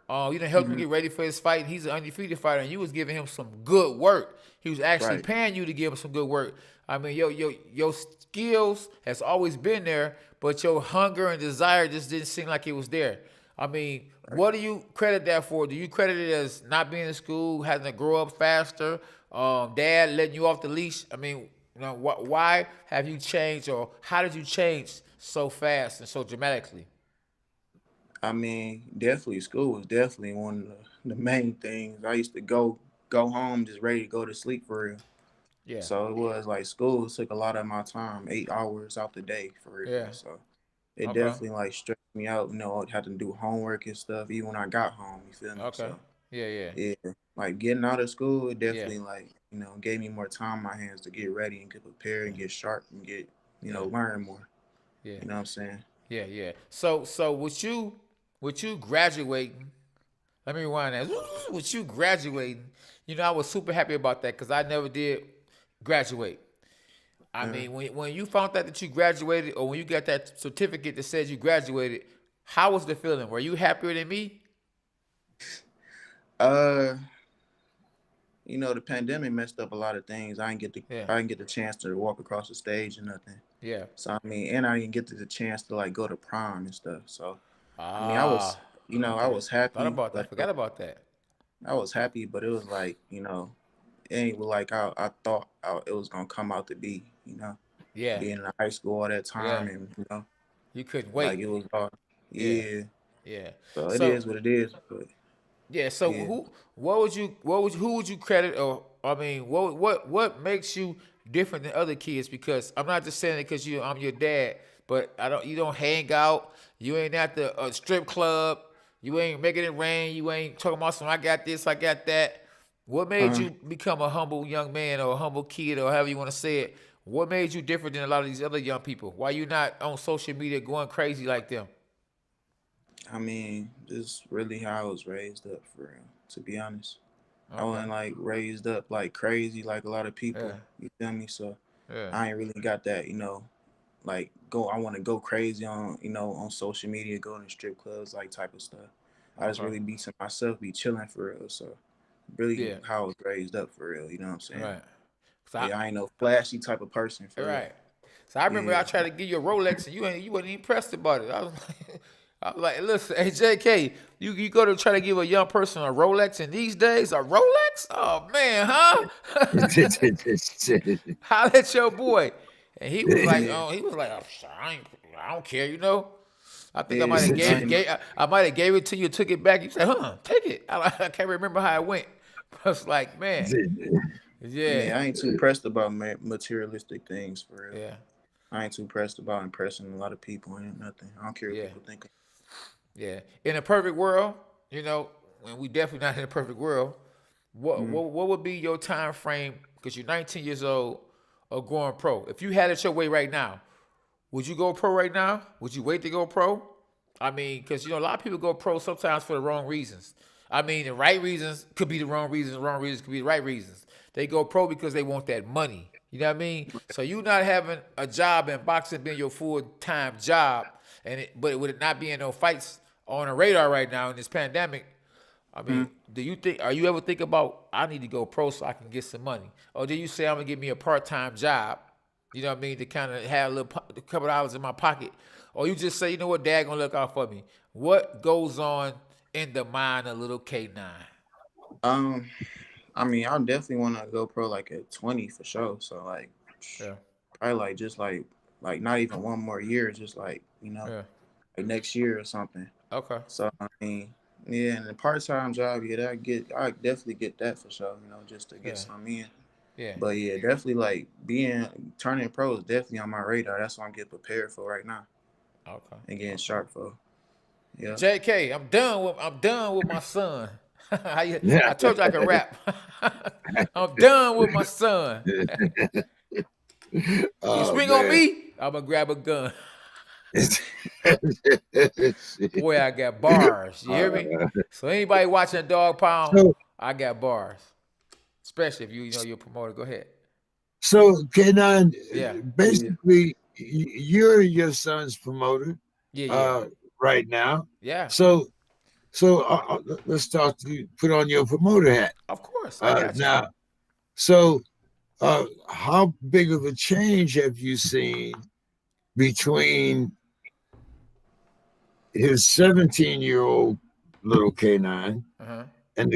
You done helped him get ready for his fight. And he's an undefeated fighter, and you was giving him some good work. He was actually Right. paying you to give him some good work. I mean, your skills has always been there, but your hunger and desire just didn't seem like it was there. I mean, what do you credit that for? Do you credit it as not being in school, having to grow up faster, dad letting you off the leash? I mean, why have you changed, or how did you change so fast and so dramatically? I mean, definitely school was definitely one of the main things. I used to go home just ready to go to sleep for real. Yeah, So it was like school took a lot of my time, 8 hours out the day for real. yeah, So it okay, definitely like stressed me out. I had to do homework and stuff even when I got home. You feel me? okay, So yeah, yeah, like getting out of school, it yeah, definitely like gave me more time on my hands to get ready and get prepared and get sharp and get yeah, learn more. yeah. You know what I'm saying? Yeah. So with you graduating, let me rewind that. With you graduating, I was super happy about that because I never did graduate. I mean, when you found out that you graduated, or when you got that certificate that says you graduated, how was the feeling? Were you happier than me? Uh, the pandemic messed up a lot of things. Yeah, I didn't get the chance to walk across the stage or nothing. yeah. So I mean, and I didn't get the chance to like go to prom and stuff. So I mean, Ah, I okay. was Thought happy, about that. but Forgot about that. I was happy, but it was like, it ain't like I thought it was gonna come out to be. Yeah, Being in high school all that yeah. time, and You couldn't like wait. it was all, Yeah, yeah. yeah. So it So is what it is, but yeah. So yeah. who would you credit, or I mean, what makes you different than other kids? Because I'm not just saying it because I'm your dad, but you don't hang out. You ain't at the strip club. You ain't making it rain. You ain't talking about some I got this, I got that. What made Uh, you become a humble young man or a humble kid or however you want to say it? What made you different than a lot of these other young people? Why you not on social media going crazy like them? I mean, just really how I was raised up for real. To be honest, I Okay. wasn't like raised up like crazy like a lot of Yeah. people. You feel me? So Yeah. I ain't really got that. Like go. I want to go crazy on on social media, go to strip clubs, like type of stuff. I just Okay. really be to myself, be chilling for real. So really Yeah. how I was raised up for real. You know what I'm saying? Right. So Yeah, I ain't no flashy type of person for real. right. So I remember Yeah. I tried to give you a Rolex and you wasn't even pressed about it. I was like, listen, hey JK, you go to try to give a young person a Rolex in these days, a Rolex? Oh man, huh? Holla at your boy. And he was like, oh, I don't care, you know. I think I Yeah, might have I ain't. I might have gave it to you, took it back. You said, take it. I can't remember how it went. I was like, man, yeah, Yeah, I ain't too pressed about materialistic things for real. yeah, I ain't too pressed about impressing a lot of people. Ain't nothing. I don't care what yeah. people think. Yeah. In a perfect world, and we definitely not in a perfect world, Mm. what would be your time frame? Because you're 19 years old of going pro. If you had it your way right now, would you go pro right now? Would you wait to go pro? I mean, because a lot of people go pro sometimes for the wrong reasons. I mean, the right reasons could be the wrong reasons could be the right reasons. They go pro because they want that money. You know what I mean? So you not having a job and boxing being your full time job, but with it not being no fights on the radar right now in this pandemic. I mean, Mm. are you ever think about I need to go pro so I can get some money, or do you say I'm gonna give me a part time job? You know what I mean, to kind of have a couple dollars in my pocket, or you just say, you know what, Dad gonna look out for me. What goes on in the mind of little K9? Um, I mean, I definitely want to go pro like at 20 for sure. So like, Yeah, probably like just like not even one more year, just like yeah, like next year or something. okay, So I mean, yeah, and the part time job, yeah, I definitely get that for sure. Just to get yeah, some in. yeah, But yeah, definitely like turning pro is definitely on my radar. That's what I'm getting prepared for right now okay, and getting okay. sharp for. Yeah. JK, I'm done with my son. Yeah. I told you I could rap. I'm done with my son. You Oh swing on man. me, I'm gonna grab a gun. Boy, I got bars. You hear me? Uh, So anybody watching Dog Pound, so I got bars. Especially if you're a promoter. Go ahead. so Kenan, Yeah, Yeah. basically you're your son's promoter yeah, yeah, uh right now. yeah. So let's talk to you, put on your promoter hat. Of course, I got you. Now, so how big of a change have you seen between his 17-year-old little K9 Uh huh. and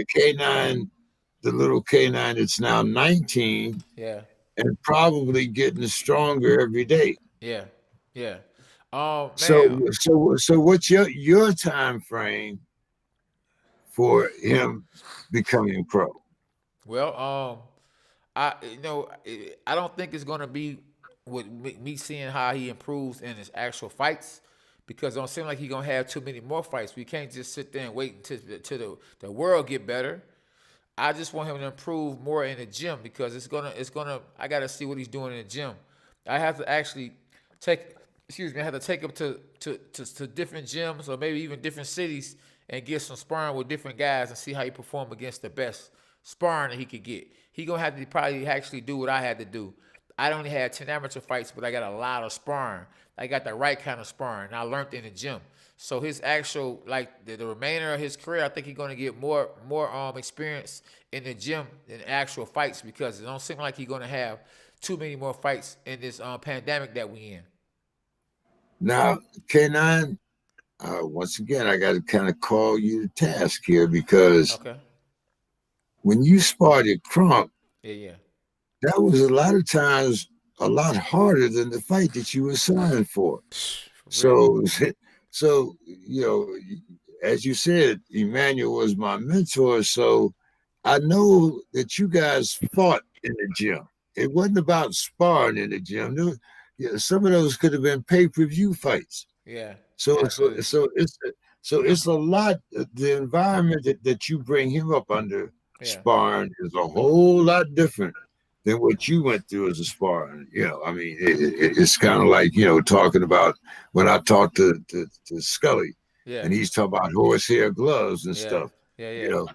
the little K9 that's now 19 Yeah, and probably getting stronger every day? yeah, yeah. Oh So man. what's your time frame for him becoming pro? Well, I don't think it's gonna be with me seeing how he improves in his actual fights, because it don't seem like he's gonna have too many more fights. We can't just sit there and wait until the world get better. I just want him to improve more in the gym, because I gotta see what he's doing in the gym. I have to actually take I have to take him to different gyms, or maybe even different cities, and get some sparring with different guys and see how he perform against the best sparring that he could get. He gonna have to probably actually do what I had to do. I only had 10 amateur fights, but I got a lot of sparring. I got the right kind of sparring. And I learned in the gym. So his actual, like the remainder of his career, I think he's going to get more experience in the gym than actual fights, because it don't seem like he's going to have too many more fights in this pandemic that we in. Now, K9, once again, I got to kind of call you to task here, because Okay. when you sparred at Crump, Yeah. that was a lot of times a lot harder than the fight that you were signed for. So, you know, as you said, Emmanuel was my mentor. So I know that you guys fought in the gym. It wasn't about sparring in the gym. Some of those could have been pay-per-view fights. Yeah. So it's a lot. The environment that you bring him up under sparring is a whole lot different than what you went through as a sparring. You know, I mean, it's kind of like, you know, talking about when I talked to Scully, and he's talking about horsehair gloves and stuff. You know,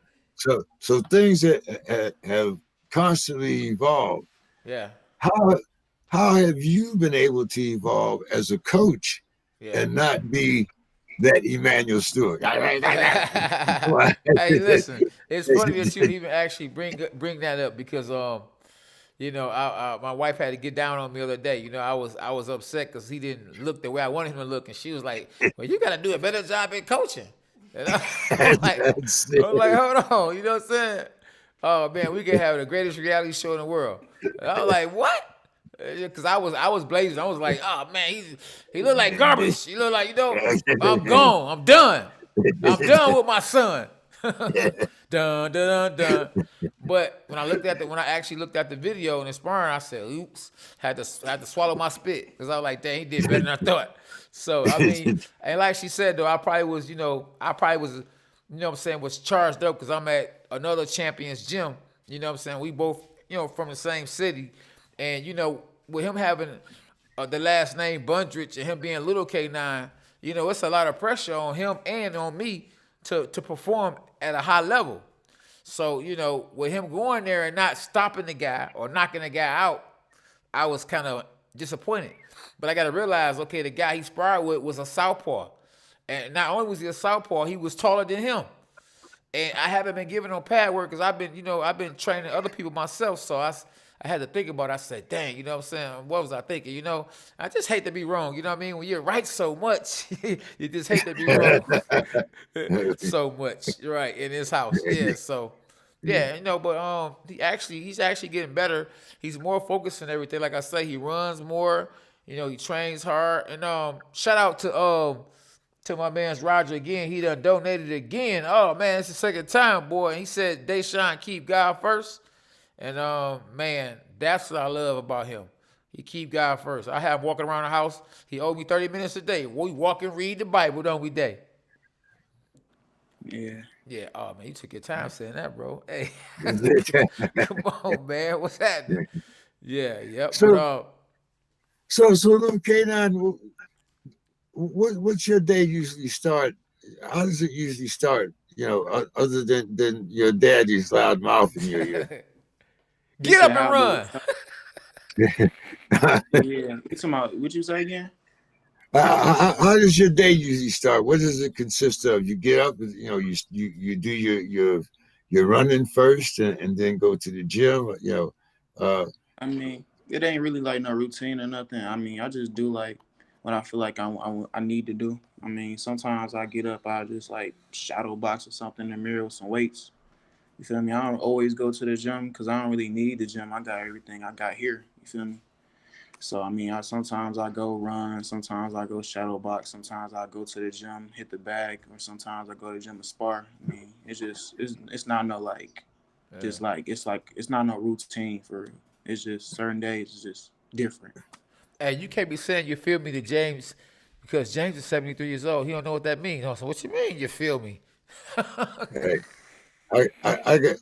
so things that have constantly evolved. Yeah. How have you been able to evolve as a coach and not be that Emmanuel Stewart? Hey, listen, it's funny that you even actually bring that up, because you know, my wife had to get down on me the other day. You know, I was upset because he didn't look the way I wanted him to look, and she was like, "Well, you got to do a better job at coaching." And I'm like, hold on, you know what I'm saying? Oh man, we could have the greatest reality show in the world. And I was like, what? Because I was blazing. I was like, oh man, he looked like garbage. He looked like, you know, I'm gone. I'm done. I'm done with my son. Dun, dun, dun, dun. But when I actually looked at the video and the sparring, I said, oops, had to swallow my spit, because I was like, dang, he did better than I thought. So I mean, and like she said though, I probably was, you know what I'm saying, was charged up because I'm at another champion's gym. You know what I'm saying? We both, you know, from the same city. And, you know, with him having the last name Bundrich and him being little K9, you know, it's a lot of pressure on him and on me to perform at a high level. So, you know, with him going there and not stopping the guy or knocking the guy out, I was kind of disappointed. But I got to realize, okay, the guy he sparred with was a southpaw. And not only was he a southpaw, he was taller than him. And I haven't been giving him pad work because I've been training other people myself. So I had to think about it. I said, dang, you know what I'm saying? What was I thinking? You know, I just hate to be wrong. You know what I mean? When you're right so much, you just hate to be wrong so much. Right, in his house. Yeah, so, yeah, you know, but he's actually getting better. He's more focused and everything. Like I say, he runs more. You know, he trains hard. And shout out to my man's Roger again. He done donated again. Oh, man, it's the second time, boy. And he said, Deshaun, keep God first. And, man, that's what I love about him. He keep God first. I have him walking around the house. He owed me 30 minutes a day. We walk and read the Bible, don't we, Day? Yeah. Yeah. Oh, man, you took your time saying that, bro. Hey. Come on, man. What's happening? Yeah, yep. So look, K9, what's your day usually start? How does it usually start? You know, other than your daddy's loud mouth in your ear. Get up and run. Yeah. What you say again? How does your day usually start? What does it consist of? You get up, you know, you do your running first, and then go to the gym. You know, I mean, it ain't really like no routine or nothing. I mean, I just do like what I feel like I need to do. I mean, sometimes I get up, I just like shadow box or something in the mirror with some weights. You feel me? I don't always go to the gym because I don't really need the gym. I got everything I got here. You feel me? So, I mean, sometimes I go run. Sometimes I go shadow box. Sometimes I go to the gym, hit the bag. Or sometimes I go to the gym and spar. I mean, it's not no like, just like, it's not no routine for real. It's just certain days, it's just different. Hey, you can't be saying you feel me to James, because James is 73 years old. He don't know what that means. So what you mean you feel me? Hey, I got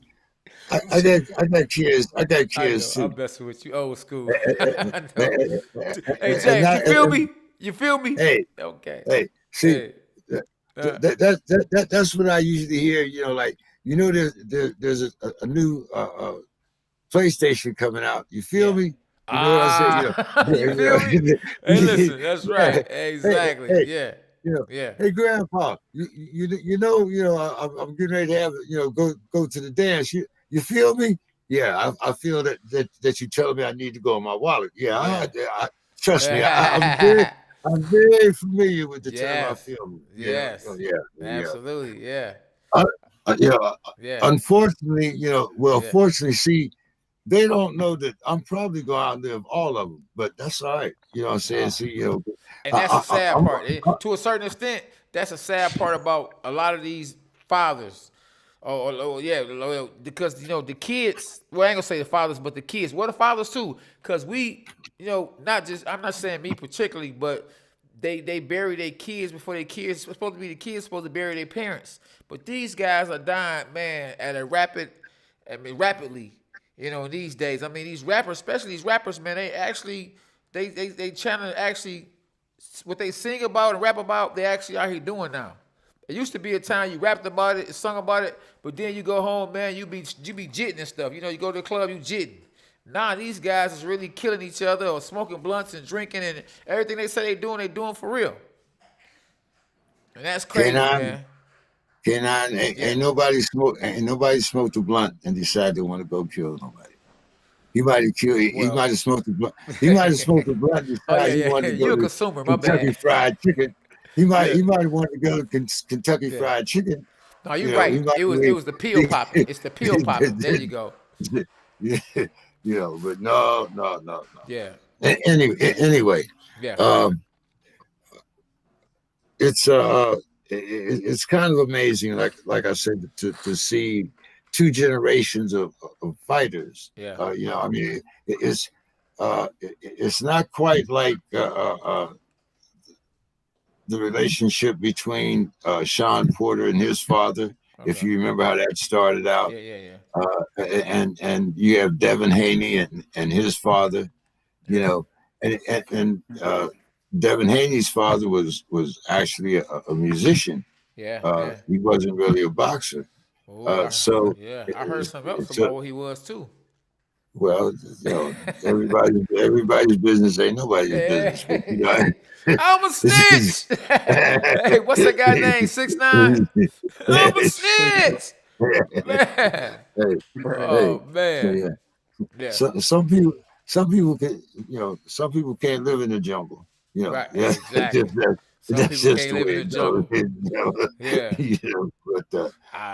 kids. I got kids too. I'm messing with you, old school. Hey, James, you feel me? You feel me? Hey, okay. Hey, see, that's what I usually hear. You know, like, you know, there's a new PlayStation coming out. You feel me? You know what I said? You know, You feel me? Hey, listen, that's yeah. right. Hey, Exactly. hey, Yeah. Yeah. hey, Grandpa, I'm getting ready to have go to the dance. You feel me? Yeah, I feel that you telling me I need to go in my wallet. Yeah, trust me, I'm very familiar with the term I Yes. feel. Yes. Yeah. Absolutely. Yeah. Uh, Yeah. Unfortunately, Yeah. fortunately, see, they don't know that I'm probably going to outlive all of them, but that's all right. You know what I'm saying? Oh. See, And that's I, the sad I'm, part. To a certain extent, that's a sad part about a lot of these fathers. Yeah, because the kids. Well, I ain't gonna say the fathers, but the kids. Well, the fathers too, because not just. I'm not saying me particularly, but they bury their kids before their kids. It's supposed to be the kids supposed to bury their parents, but these guys are dying, man, at a rapidly. These days. I mean, these rappers, especially these rappers, man, they actually they trying to actually what they sing about and rap about, they actually out here doing now. It used to be a time you rapped about it, sung about it, but then you go home, man, you be jitting and stuff. You go to the club, you jitting. Nah, these guys is really killing each other or smoking blunts and drinking and everything they say they doing for real. And that's crazy, man. ain't nobody smoked a blunt and decided they want to go kill nobody. He might have killed. He Well, might have smoked a blunt. He might have smoked a blunt and oh yeah, decided he wanted yeah. to go You're a to consumer, my Kentucky bad. Fried Chicken. He might Yeah. have wanted to go to Kentucky Yeah. Fried Chicken. No, you're He right. might It was the pill popping. It's the pill popping. There you go. but no. Yeah. Anyway, Yeah. um, it's kind of amazing, like I said, to see two generations of fighters. Yeah. I mean, it's not quite like the relationship between Sean Porter and his father. If Okay. you remember how that started out, Yeah. and you have Devin Haney and his father, and Devin Haney's father was actually a musician. Yeah. He wasn't really a boxer. Oh, So I heard something else it's about what he was too. well, everybody's business ain't nobody's business. But, I'm a snitch. Hey, what's that guy name? 6ix9ine. I'm a snitch. Man. hey, Oh so man. Yeah. some people some people can't live in the jungle. Right. Yeah, Exactly. Some that's people just can't the live way in the it goes. jungle. Yeah.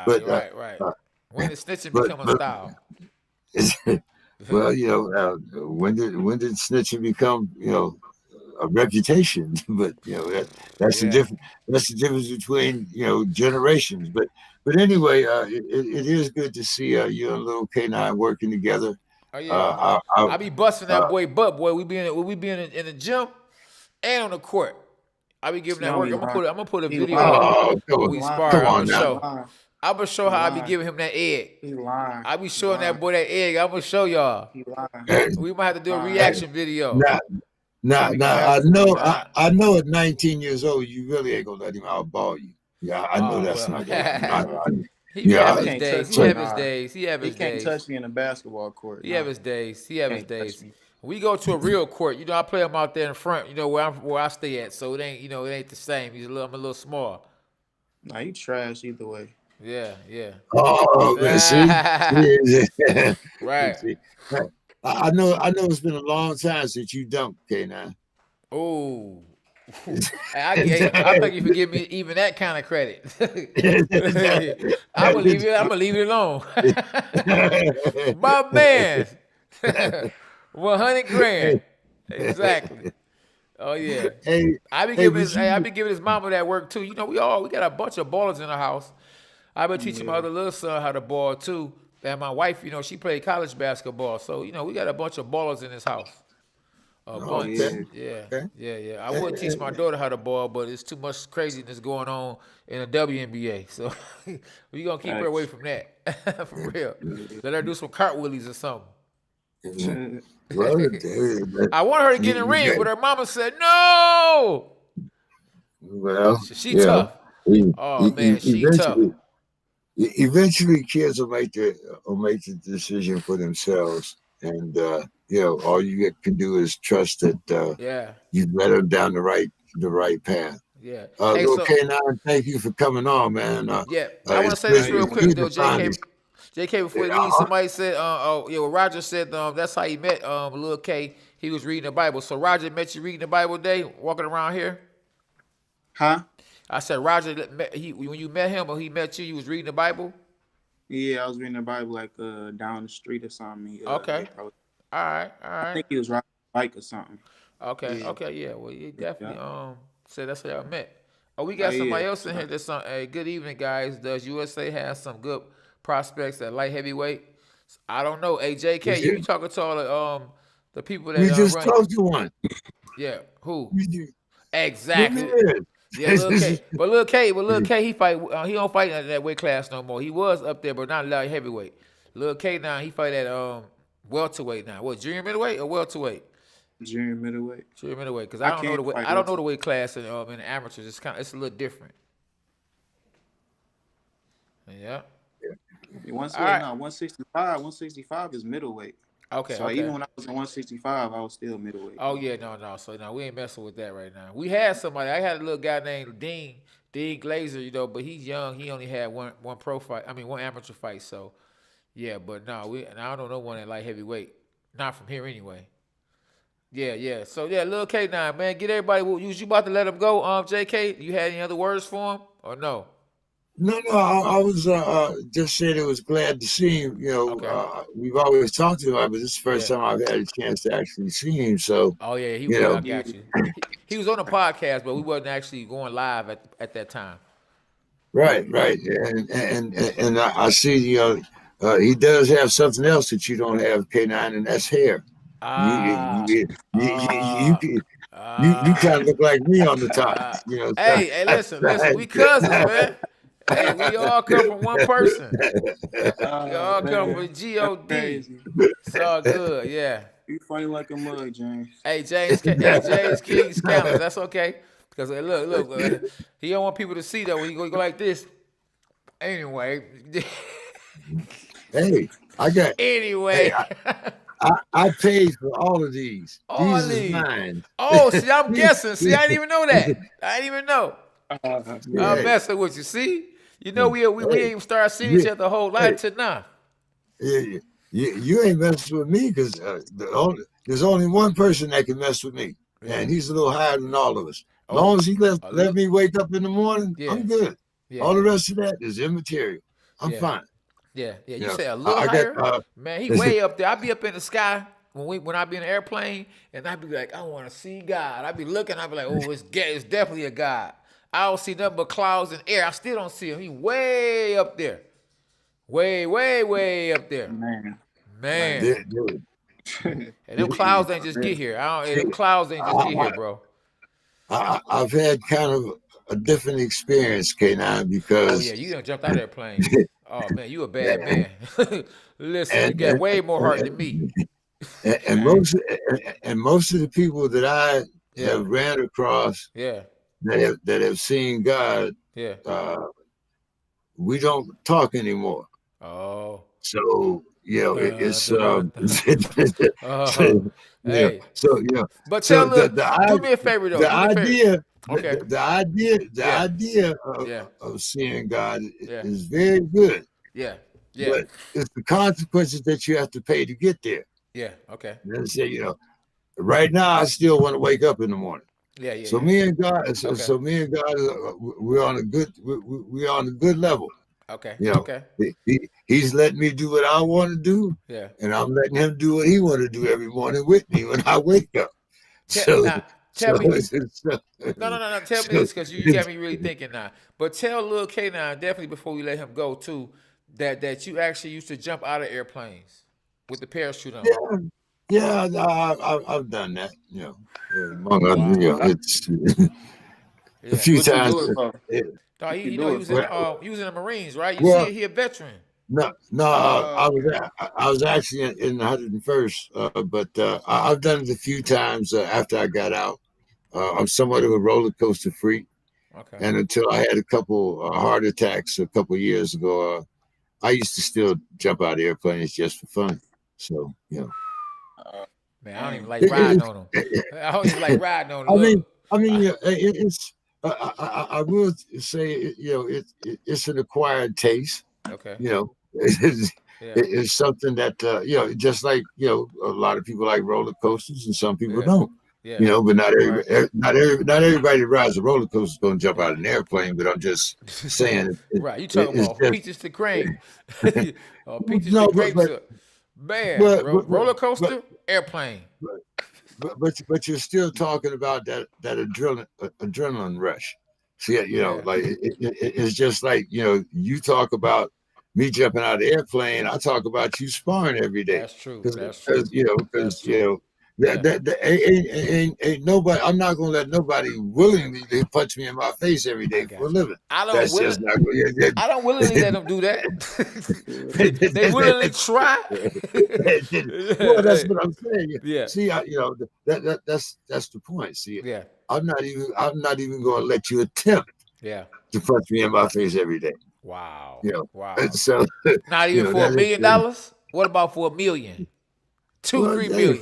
But Right. When did snitching but become a style? well, when did snitching become a reputation? But that's the Yeah. difference. That's the difference between generations. But anyway, it is good to see you and little K9 working together. Oh yeah. I be busting that boy butt, boy. We be in the gym and on the court. I be giving You that don't work. be I'm lying. gonna put a He video lying. up Oh, when He we lying. spar. come I'm on gonna now. Lying. I'm gonna show He how I be lying. giving him that egg. He lying. I be He showing that lying. boy that egg. I'm gonna show y'all. He lying. Hey, We might have to do a Lying. reaction video. now, now, We now, gonna I have. know, Nah. I know. At 19 years old, you really ain't gonna let him outball you. Yeah, I know Oh that's well. not gonna happen. He be Yeah, having He his can't days. touch He me. have so his Nah. days. He have He his can't days. touch me in the basketball court. He have Nah. his days. He have his Can't touch days. me. We go to a real court. I play him out there in front. Where I stay at. So it ain't. It ain't the same. I'm a little small. Nah, you trash either way. Yeah. oh man, see, Right. see, I know it's been a long time since you dunked, K9. Oh. I think you forgive me even that kind of credit. I'm gonna leave it alone. My man. 100 grand. Exactly. Oh yeah. hey, I be hey, giving but his mama that work too. We got a bunch of ballers in the house. I been teaching my Yeah. other little son how to ball too. And my wife, she played college basketball. So, we got a bunch of ballers in this house. A bunch. okay, Yeah. okay. Yeah. I would teach my daughter how to ball, but it's too much craziness going on in the WNBA. So we gonna keep her away Facts. from that. For real. Yeah. Let her do some cartwheelies or something. Well, I want her to get in the ring, but her mama said no. She yeah. tough. Oh man, she tough. Eventually, kids will make the decision for themselves. and all you can do is trust that Yeah, you've led him down the right path. yeah. Hey, Little so K9, thank you for coming on, man. yeah, I want to say this real It's quick good to though, finally. JK, before you leave, somebody said, Roger said that's how he met Lil K. He was reading the Bible. So Roger met you reading the Bible today, walking around here. Huh? I said Roger, when you met him or he met you, you was reading the Bible. Yeah, I was reading the Bible like down the street or something. Okay. All right. I think he was riding a bike or something. Okay. Yeah. Okay. Yeah. Well, you definitely Yeah. said that's how y'all met. Oh, we got Oh, somebody yeah. else in here. That's hey, good evening, guys. Does USA have some good prospects at light heavyweight? I don't know. Hey, JK, you be talking to all the people that We just run. talked to one. Yeah. Who? We Exactly. Ramirez. Yeah, Lil K. But Lil K, he fight. He don't fight at that weight class no more. He was up there, but not light heavyweight. Lil K now he fight at welterweight now. What, junior middleweight or welterweight? Junior middleweight. Junior middleweight. Because I I don't know can't the fight I don't know the weight class in the amateurs. It's a little different. Yeah. Once All right. no, 165 is middleweight. Okay. So okay. even when I was in 165, I was still middleweight. Oh yeah, no. So no, we ain't messing with that right now. We had somebody. I had a little guy named Dean Glazer, but he's young. He only had one pro fight. I mean, one amateur fight. So yeah, but no, I don't know one at light heavyweight. Not from here anyway. Yeah. So yeah, Lil K9, man, get everybody. You about to let him go? JK, you had any other words for him or no? No, I was just saying it was glad to see him. Okay. We've always talked to him, but this is the first time I've had a chance to actually see him. So, oh yeah, I got you. He was on the podcast, but we wasn't actually going live at that time. Right, and I see he does have something else that you don't have, K9, and that's hair. You kind of look like me on the top. Hey, listen, we cousins, man. Hey, we all come from one person. We all come from God. It's all good, yeah. You funny like a mug, James. Hey, James King Scanners, that's okay. Because look, he don't want people to see that when he go like this. Anyway. Hey, I got. Anyway. Hey, I paid for all of these. All these is mine. Oh, see, I'm guessing. See, I didn't even know that. I didn't even know. I'm messing with you. See, you know we ain't even start seeing each other a whole lot until now. You ain't messing with me because there's only one person that can mess with me, and he's a little higher than all of us. As long as he let me wake up in the morning, I'm good. Yeah. All the rest of that is immaterial. I'm fine. Yeah. You say a little higher, man. He way up there. I be up in the sky when I be in an airplane, and I be like, I want to see God. I be looking. I be like, oh, it's definitely a God. I don't see nothing but clouds and air. I still don't see him. He way up there, way up there, man. And them clouds ain't just get here. Them clouds ain't just get here, bro. I've had kind of a different experience, K9, because oh yeah, you done jumped out of that plane. Oh man, you a bad man. Listen, you got way more heart than me. And most of the people that I have ran across, that have seen God, we don't talk anymore. Oh, so it's hey. But so do me a favor though. The idea of seeing God is very good. Yeah. But it's the consequences that you have to pay to get there. Yeah. Okay. And say, right now I still want to wake up in the morning. Yeah. So me and God, so me and God, we're on a good level. Okay. He's letting me do what I want to do. Yeah. And I'm letting him do what he want to do every morning with me when I wake up. Tell me. No. Tell me this because you got me really thinking now. But tell Lil K now, definitely before we let him go too, that you actually used to jump out of airplanes with the parachute on. Yeah, I've done that. It's a few times. He was in the Marines, right? You see, he a veteran. No, I was actually in the 101st, but I've done it a few times after I got out. I'm somewhat of a roller coaster freak, and until I had a couple heart attacks a couple years ago, I used to still jump out of airplanes just for fun. So Man, I don't even like It- riding it- on them. I don't even like riding on I them. mean, Look, it's. I will say, it's an acquired taste. okay, You know, it's something that just like a lot of people like roller coasters, and some people Yeah. don't. Yeah. But not Right. not everybody that rides a roller coaster is going to jump out of an airplane. But I'm just saying, Right, you talking it's about just peaches to cream, peaches no, to grapes, man, but roller but coaster, airplane. but you're still talking about that adrenaline rush. See, Yeah, like it's just like you talk about me jumping out of the airplane. I talk about you sparring every day that's true. because That's true. That's true. Yeah, ain't nobody. I'm not gonna let nobody willingly punch me in my face every I day for a got you. living. I don't That's will. just not. Yeah, I don't willingly let them do that. They willingly try. well, that's what I'm saying. Yeah, See, that's the point. See, yeah, I'm not even going to let you attempt yeah. to punch me in my face every day. Wow, And wow. so Not even for $1 million. What about for $1 million? Two, well, 3 hey, million.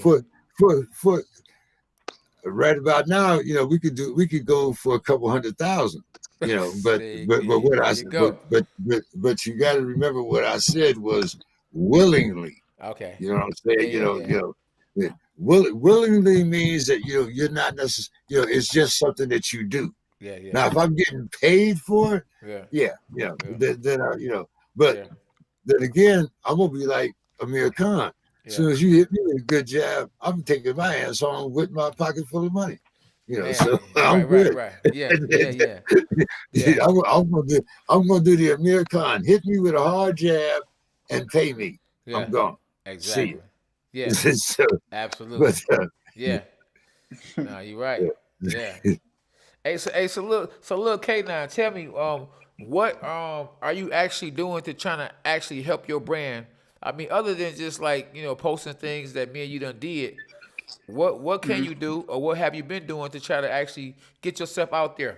for right about now, we could go for a couple 100,000. But what There I you go. but you got to remember what I said was willingly. Okay. You know what I'm saying? Yeah. Willingly means that you're not necessarily. It's just something that you do. Yeah, yeah, Now, if I'm getting paid for it, yeah, then But yeah, then again, I'm gonna be like Amir Khan. As yeah. soon as you hit me with a good jab, I'm taking my ass home with my pocket full of money. Man, So I'm right. good. Yeah. Yeah. I'm gonna do the Amir Khan. Hit me with a hard jab and pay me. Yeah. I'm gone. See Exactly. you. Yeah. So, Absolutely. but Yeah. No, you're right. Yeah. So look, K9, tell me, what are you actually doing to trying to actually help your brand? I mean, other than just like posting things that me and you done did, what can you do, or what have you been doing to try to actually get yourself out there?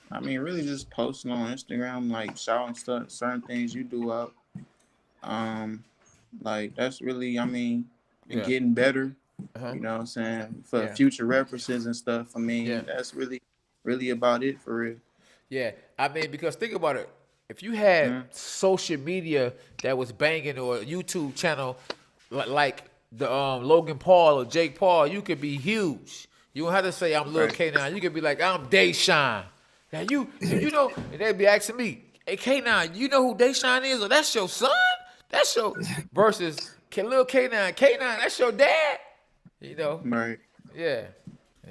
Really just posting on Instagram, like shouting stuff, certain things you do up. Like that's really, and Yeah. getting better. Uh-huh. You know what I'm saying? For Yeah. future references and stuff. Yeah. That's really about it for real. Yeah, I mean, because think about it. If you had Mm. social media that was banging, or a YouTube channel like the Logan Paul or Jake Paul, you could be huge. You don't have to say I'm Lil Right. K9. You could be like, I'm Dayshawn. Now and they'd be asking me, hey K9, you know who Dayshawn is? Or that's your son? That's your versus Lil K9. K9, that's your dad. Right. Yeah.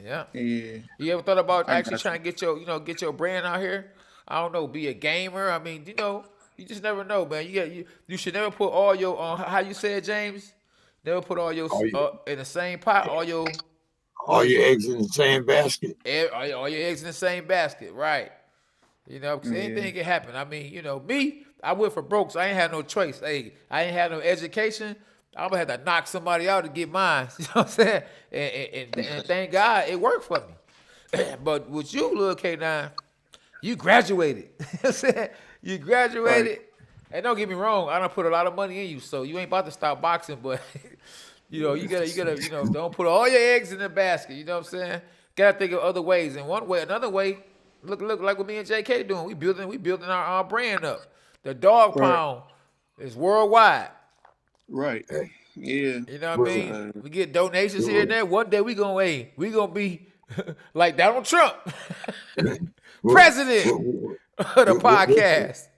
Yeah. Yeah. You ever thought about I actually got trying to get your brand out here? I don't know, be a gamer. I mean, you just never know, man. You should never put all your how you say it, James. Never put all your in the same pot. all your eggs in the same basket. All your eggs in the same basket, right? Because anything can happen. I mean, me, I went for broke, so I ain't had no choice. Hey, I ain't had no education. I'm gonna have to knock somebody out to get mine. You know what I'm saying? And thank God it worked for me. But with you, Lil K9, you graduated. You know what I'm saying? You graduated. Right. And don't get me wrong, I done put a lot of money in you, so you ain't about to stop boxing, but you gotta, don't put all your eggs in the basket. You know what I'm saying? Gotta think of other ways. And another way, look like what me and JK doing. We building our brand up. The Dawg Right. Pound is worldwide. Right. Yeah. You know what I mean? Uh, We get donations here and there. One day we gonna be like Donald Trump, president of the podcast.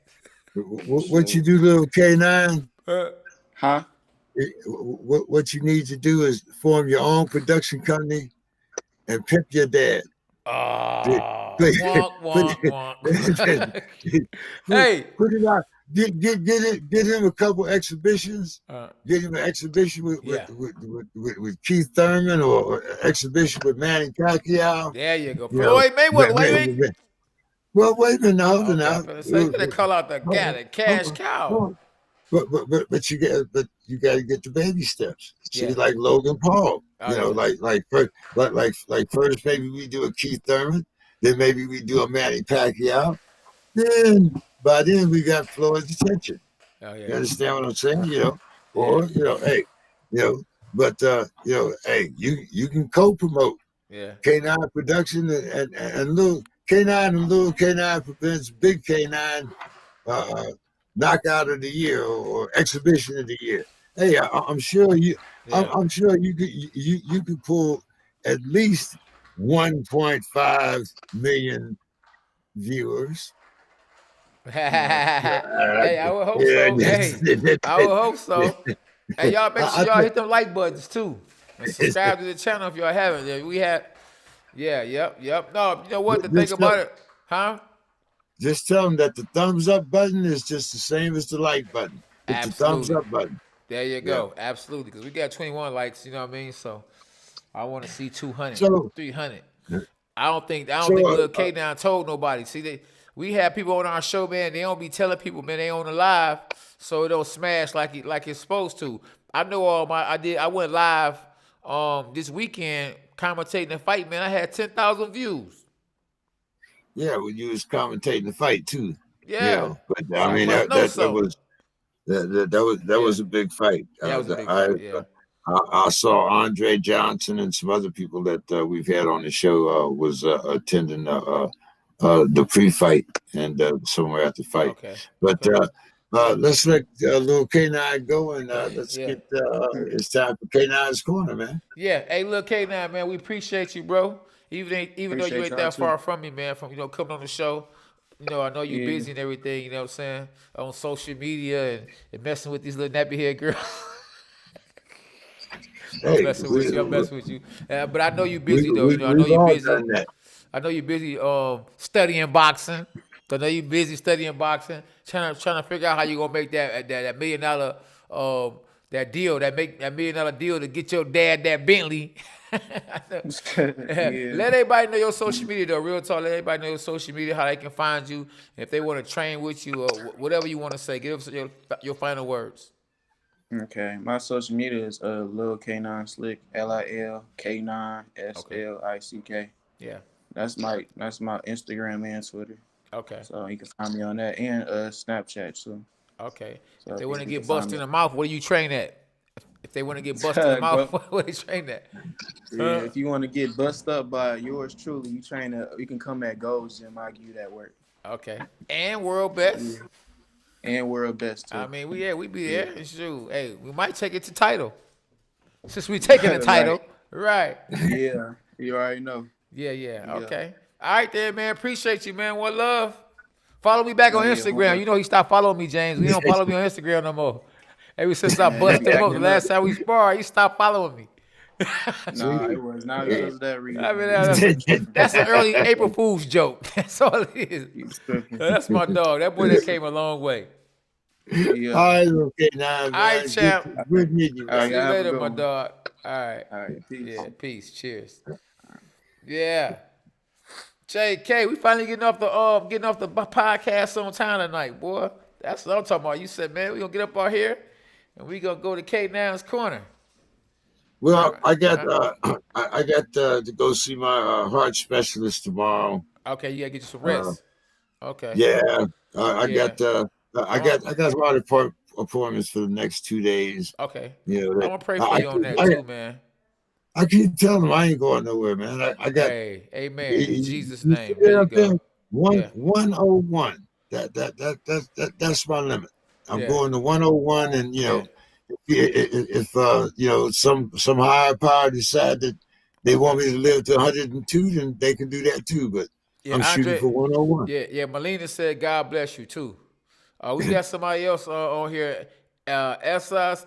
What you do, little K9? Huh? What you need to do is form your own production company and pimp your dad. Wonk, wonk. Hey. Put it out. Get him a couple exhibitions. Get him an exhibition with Keith Thurman, or an exhibition with Manny Pacquiao. There you go. Floyd Mayweather. Wait. Well, wait a minute, hold on now. So you gonna call out the guy, the cash cow. But you got to get the baby steps. See, Yeah. like Logan Paul. Oh, Like first maybe we do a Keith Thurman, then maybe we do a Manny Pacquiao. Then by then we got Floyd's attention. Oh You yeah. understand what I'm saying? or hey, but hey, you can co-promote Yeah. K9 production and little K9 and little K9 prevents big K9 knockout of the year or exhibition of the year. Hey, I'm sure you. Yeah. I'm sure you could pull at least 1.5 million viewers. Hey, I would hope so. Hey, I would hope so. Hey, y'all make sure y'all hit them like buttons too. And subscribe to the channel if y'all haven't. We had, yep. No, you know what? The thing about it, huh? Just tell them that the thumbs up button is just the same as the like button. It's the thumbs up button. There you go. Absolutely. Because we got 21 likes, you know what I mean? So I want to see 200, So 300. I don't think Lil K down told nobody. See, we have people on our show, man. They don't be telling people, man, they on the live, so it don't smash like it's supposed to. I know I went live this weekend commentating the fight, man. I had 10,000 views. Yeah, when you was commentating the fight too. Yeah. But I mean that was a big fight. That was a big fight, yeah. I saw Andre Johnson and some other people that we've had on the show was attending the pre-fight and somewhere at the fight. Okay. But let's let little K9 go and let's get it's time for K9's corner, man. Yeah. Hey, Lil K9, man, we appreciate you, bro. Even though you ain't that far from me, man, from coming on the show. I know you're busy and everything, you know what I'm saying, on social media and messing with these little nappy head girls. I'm messing with you. But I know you're busy though. I know you're busy. I know you're busy studying boxing. I know you're busy studying boxing, trying to figure out how you gonna make that $1 million that deal, that $1 million deal to get your dad that Bentley. Let everybody know your social media though. Real talk. Let everybody know your social media, how they can find you, if they want to train with you or whatever you want to say. Give us your final words. Okay, my social media is Lil K9 Slick, LIL K9 SLICK. Yeah, that's my Instagram and Twitter. Okay, so you can find me on that and Snapchat too. Okay, so if they want to get busted in the mouth, where do you train at? If they want to get busted in the mouth, where they train at? Yeah, if you want to get busted up by yours truly, you can come at Gold's Gym. I'll give you that work. Okay, and World Best. Yeah. And World Best too. I mean, we be there. Yeah. Shoot, hey, we might take it to title. Since we taking the title, right? Yeah, you already know. Yeah. Okay. All right, then, man. Appreciate you, man. One love. Follow me back on Instagram. You know he stopped following me, James. He don't follow me on Instagram no more. Ever since I busted him up the last time we sparred, he stopped following me. No, it was not because of that reason. I mean, that's an early April Fool's joke. That's all it is. That's my dog. That boy that came a long way. Yeah. All right, okay, now. All right, champ. Good meeting you. See you later, my dog. All right. Peace. Yeah, peace. Cheers. Yeah. JK, we finally getting off the podcast on time tonight, boy. That's what I'm talking about. You said, man, we gonna get up out here and we gonna go to K9's corner. Well, I got to go see my heart specialist tomorrow. Okay, you gotta get you some rest. Okay. Yeah, I got a lot of appointments for the next 2 days. Okay. Yeah, I'm gonna pray for you on that too, man. I keep telling them I ain't going nowhere, man. I got. Hey, amen. In Jesus' name. There you go. 101. That's my limit. I'm going to 101, and if some higher power decide that they want me to live to 102, then they can do that too. But I'm shooting for 101. Yeah. Melina said, "God bless you too." We got somebody else on here. SSASUSA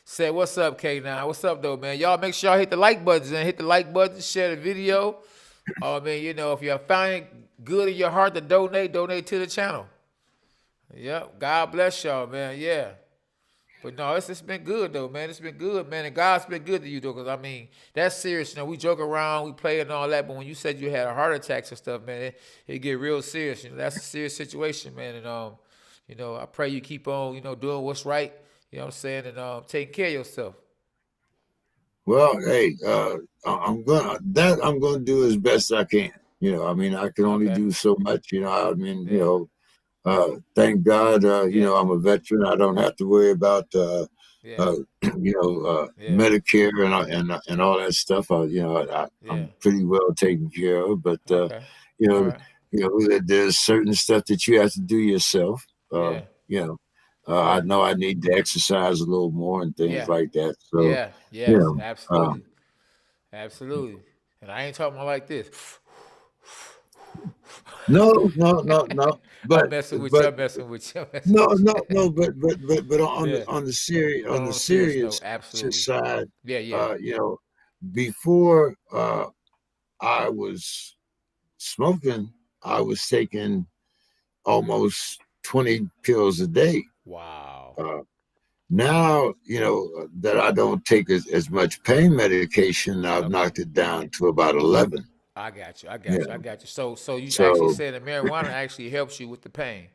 said, "What's up, K9? What's up, though, man? Y'all make sure y'all hit the like buttons and hit the like button, share the video. I mean, if you find it good in your heart to donate to the channel. Yep. God bless y'all, man. Yeah. But no, it's been good though, man. It's been good, man. And God's been good to you though, because I mean, that's serious. We joke around, we play and all that, but when you said you had a heart attacks and stuff, man, it get real serious. That's a serious situation, man. And I pray you keep on, doing what's right. You know what I'm saying, and taking care of yourself. Well, hey, I'm gonna do as best I can. I mean, I can only do so much. Thank God, Yeah. I'm a veteran. I don't have to worry about, Yeah. uh, Yeah. Medicare and all that stuff. Yeah. I'm pretty well taken care of. But Okay. you All know, right. there's certain stuff that you have to do yourself. Yeah. I Yeah. know I need to exercise a little more and things Yeah. like that. So, Yeah. you Yes. know, Absolutely. Absolutely. And I ain't talking about like this. no, no, no, no. I'm But messing with you. but I'm messing with you. I'm messing no, with no, you. no. But Yeah. on But the on a serious note, serious absolutely. side, Yeah. Yeah. uh, you know, before I was smoking, I was taking almost 20 pills a day. Wow. Uh, Now, that I don't take as much pain medication, I've Okay. knocked it down to about 11. I got you. I You got you. I know, got you. So you actually so said that marijuana actually helps you with the pain.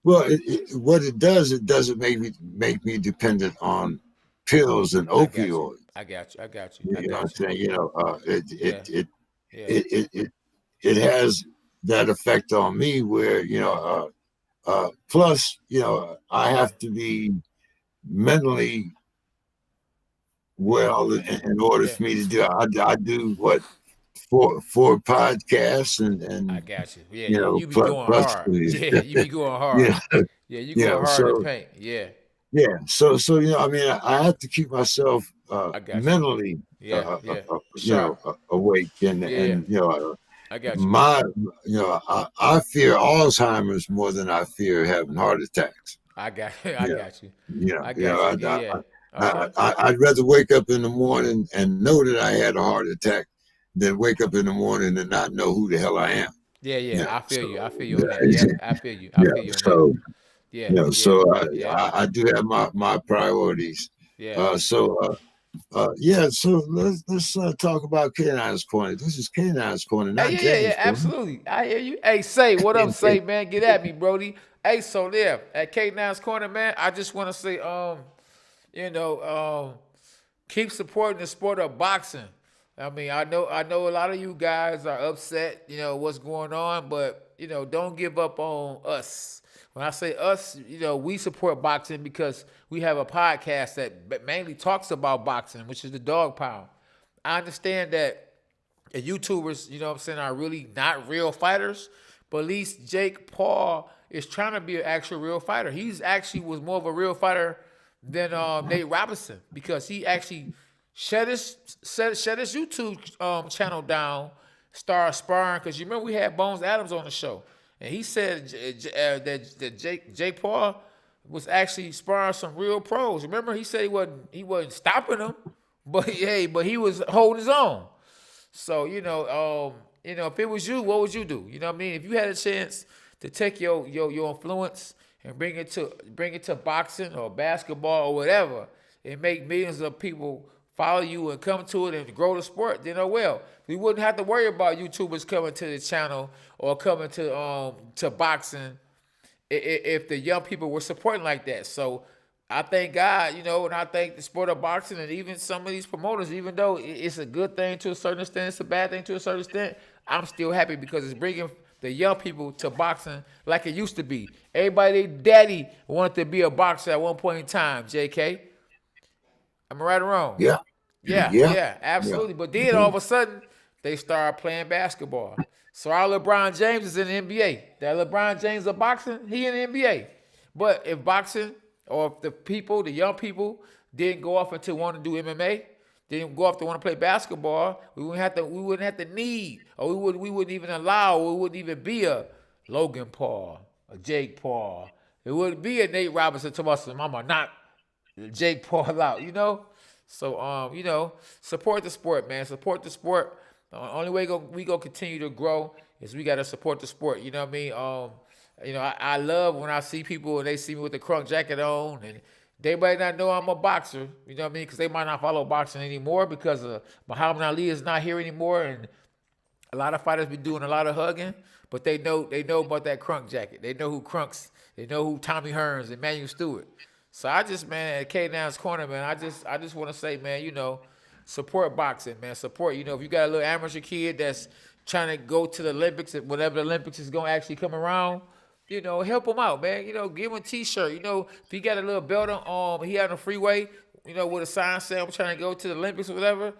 well, what it does, it doesn't make me dependent on pills and I got you. opioids. I got you. I got you. I You know what I'm got you. saying? Yeah. Yeah. It has that effect on me where Yeah. plus I Yeah. have to be mentally well Yeah. in order Yeah. for me to do. I do what four podcasts I and got you. Yeah. You be going plus hard. Yeah. You be going you hard. know, Yeah. You going hard in so paint. Yeah. yeah, so I mean, I have to keep myself I got you. mentally Yeah. Yeah. Sharp. awake Yeah. and I got you. my I fear Alzheimer's more than I fear having heart attacks. I got I You know, got you. I got you. Yeah. Yeah. Okay. I'd rather wake up in the morning and know that I had a heart attack than wake up in the morning and not know who the hell I am. Yeah. Yeah. I feel So you. I feel you on that. Yep. I feel you. I yeah, feel you on that. so Yeah. Yeah. so Yeah. I do have my priorities. Yeah. Yeah, so let's talk about Canine's Corner. This is Canine's Corner, Hey, not yeah, yeah, yeah, James Corner. absolutely. I hear you. Hey, say, what up, say, man? Get at me, Brody. Hey, so there at K9's Corner, man. I just want to say, you know, keep supporting the sport of boxing. I mean, I know a lot of you guys are upset, what's going on, but don't give up on us. When I say us, we support boxing because we have a podcast that mainly talks about boxing, which is the Dawg Pound. I understand that and YouTubers, you know what I'm saying, are really not real fighters. But at least Jake Paul is trying to be an actual real fighter. He's actually was more of a real fighter than Nate Robinson because he actually shut his YouTube channel down, started sparring. Because you remember we had Bones Adams on the show, and he said that Jake Paul was actually sparring some real pros. Remember he said he wasn't stopping them, but but he was holding his own. So if it was you, what would you do? You know what I mean? If you had a chance to take your influence and bring it to boxing or basketball or whatever, and make millions of people follow you and come to it and grow the sport, then we wouldn't have to worry about YouTubers coming to the channel or coming to boxing if the young people were supporting like that. So I thank God, and I thank the sport of boxing and even some of these promoters, even though it's a good thing to a certain extent, it's a bad thing to a certain extent, I'm still happy because it's bringing the young people to boxing like it used to be. Everybody, their daddy wanted to be a boxer at one point in time, JK. Am I right or wrong? Yeah, Yeah, yeah, yeah, yeah. absolutely. But then all of a sudden, they started playing basketball. So our LeBron James is in the NBA. That LeBron James of boxing, he in the NBA. But if boxing or if the young people, didn't go off into want to do MMA, didn't go off to want to play basketball, we wouldn't have to need, or we wouldn't even allow, or it wouldn't even be a Logan Paul, a Jake Paul. It wouldn't be a Nate Robinson to us, mama, not Jake Paul out. So support the sport, man. Support the sport. The only way we go continue to grow is we gotta support the sport. You know what I mean? I love when I see people and they see me with the crunk jacket on, and they might not know I'm a boxer. You know what I mean? Because they might not follow boxing anymore because Muhammad Ali is not here anymore, and a lot of fighters be doing a lot of hugging, but they know about that crunk jacket. They know who crunks. They know who Tommy Hearns and Manuel Stewart. So I just, man, at K9's Corner, man, I just want to say, man, support boxing, man. Support, if you got a little amateur kid that's trying to go to the Olympics, whenever the Olympics is going to actually come around, help him out, man. Give him a T-shirt. If he got a little belt on, he out on the freeway, with a sign saying I'm trying to go to the Olympics or whatever.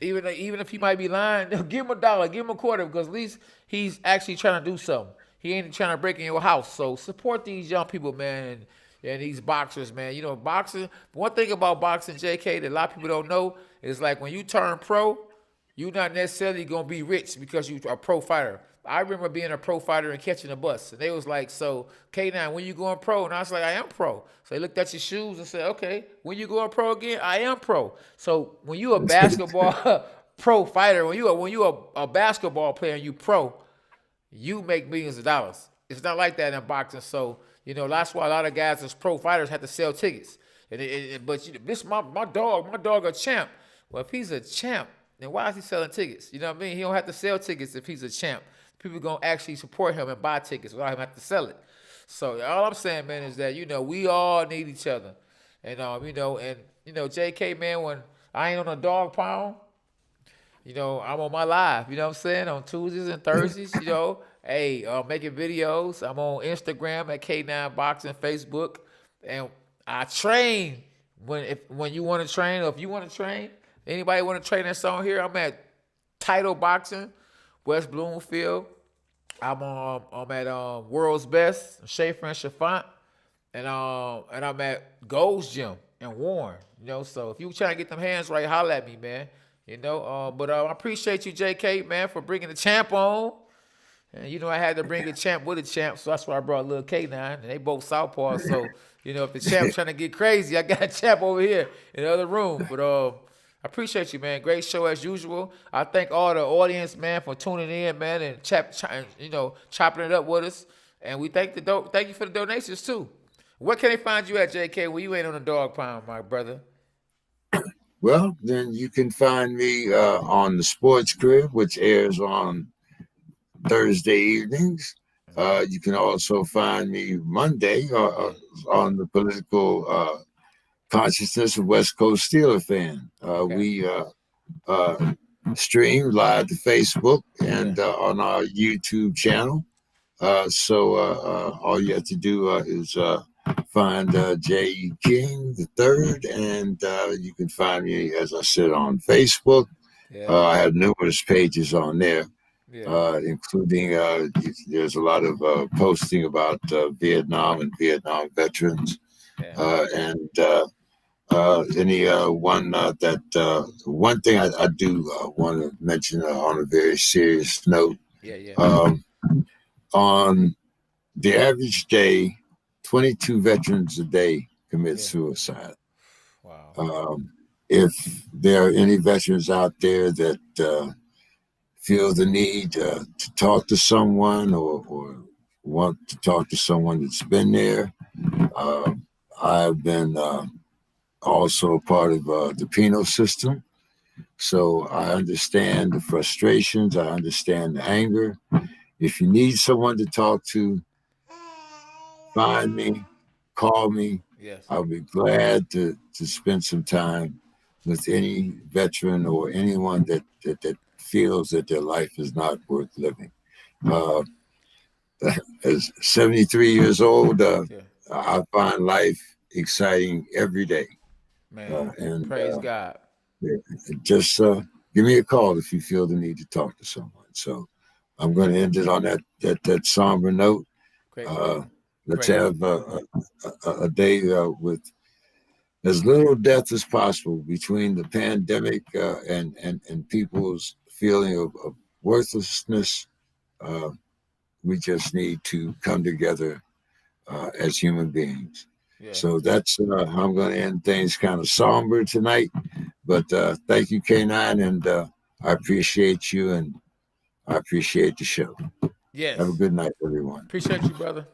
Even if he might be lying, give him $1, give him a quarter, because at least he's actually trying to do something. He ain't trying to break in your house. So support these young people, man, and these boxers, man. Boxing. One thing about boxing, JK, that a lot of people don't know is like when you turn pro, you're not necessarily gonna be rich because you are a pro fighter. I remember being a pro fighter and catching a bus, and they was like, "So K9, when you going pro?" And I was like, "I am pro." So they looked at your shoes and said, "Okay, when you going pro again?" "I am pro." So when you a basketball pro fighter, when you a basketball player and you pro, you make millions of dollars. It's not like that in boxing. So that's why a lot of guys as pro fighters have to sell tickets. But this my dog a champ. Well, if he's a champ, then why is he selling tickets? You know what I mean? He don't have to sell tickets if he's a champ. People gonna actually support him and buy tickets without him having to sell it. So all I'm saying, man, is that we all need each other, and JK, man, when I ain't on a dog pound, I'm on my live. You know what I'm saying? On Tuesdays and Thursdays, hey, making videos. I'm on Instagram at K9 Boxing, Facebook, and I train when you want to train, or if you want to train. Anybody want to train that's on here? I'm at Title Boxing, West Bloomfield. I'm at World's Best, Schaefer and Chiffant, and I'm at Gold's Gym in Warren. So if you trying to get them hands right, holla at me, man. But I appreciate you, JK, man, for bringing the champ on. And I had to bring the champ with the champ, so that's why I brought little K9, and they both southpaws. So if the champ's trying to get crazy, I got a champ over here in the other room. But I appreciate you, man. Great show as usual. I thank all the audience, man, for tuning in, man, and chopping it up with us. And we thank you for the donations too. Where can they find you at, JK, when you ain't on the dog pound, my brother? Well, then you can find me on the Sports Crib, which airs on Thursday evenings. You can also find me Monday on the Political Consciousness of West Coast Steeler Fan. Okay. We stream live to Facebook and on our YouTube channel. So all you have to do is find J. King III, and you can find me, as I said, on Facebook. Yeah. I have numerous pages on there, Yeah. including there's a lot of posting about Vietnam and Vietnam veterans, Yeah. and any one thing I do want to mention on a very serious note. Yeah. On the average day, 22 veterans a day commit suicide. Wow. If there are any veterans out there that feel the need to talk to someone or want to talk to someone that's been there, I've been also part of the penal system. So I understand the frustrations. I understand the anger. If you need someone to talk to, find me, call me. Yes. I'll be glad to spend some time with any veteran or anyone that feels that their life is not worth living. As 73 years old, I find life exciting every day. Man, And praise God. Just give me a call if you feel the need to talk to someone. So I'm going to end it on that somber note. Great. Let's Great. have a day with as little death as possible between the pandemic and people's feeling of worthlessness. We just need to come together as human beings. Yeah. So that's I'm going to end things kind of somber tonight. But thank you, K9, and I appreciate you, and I appreciate the show. Yes. Have a good night, everyone. Appreciate you, brother.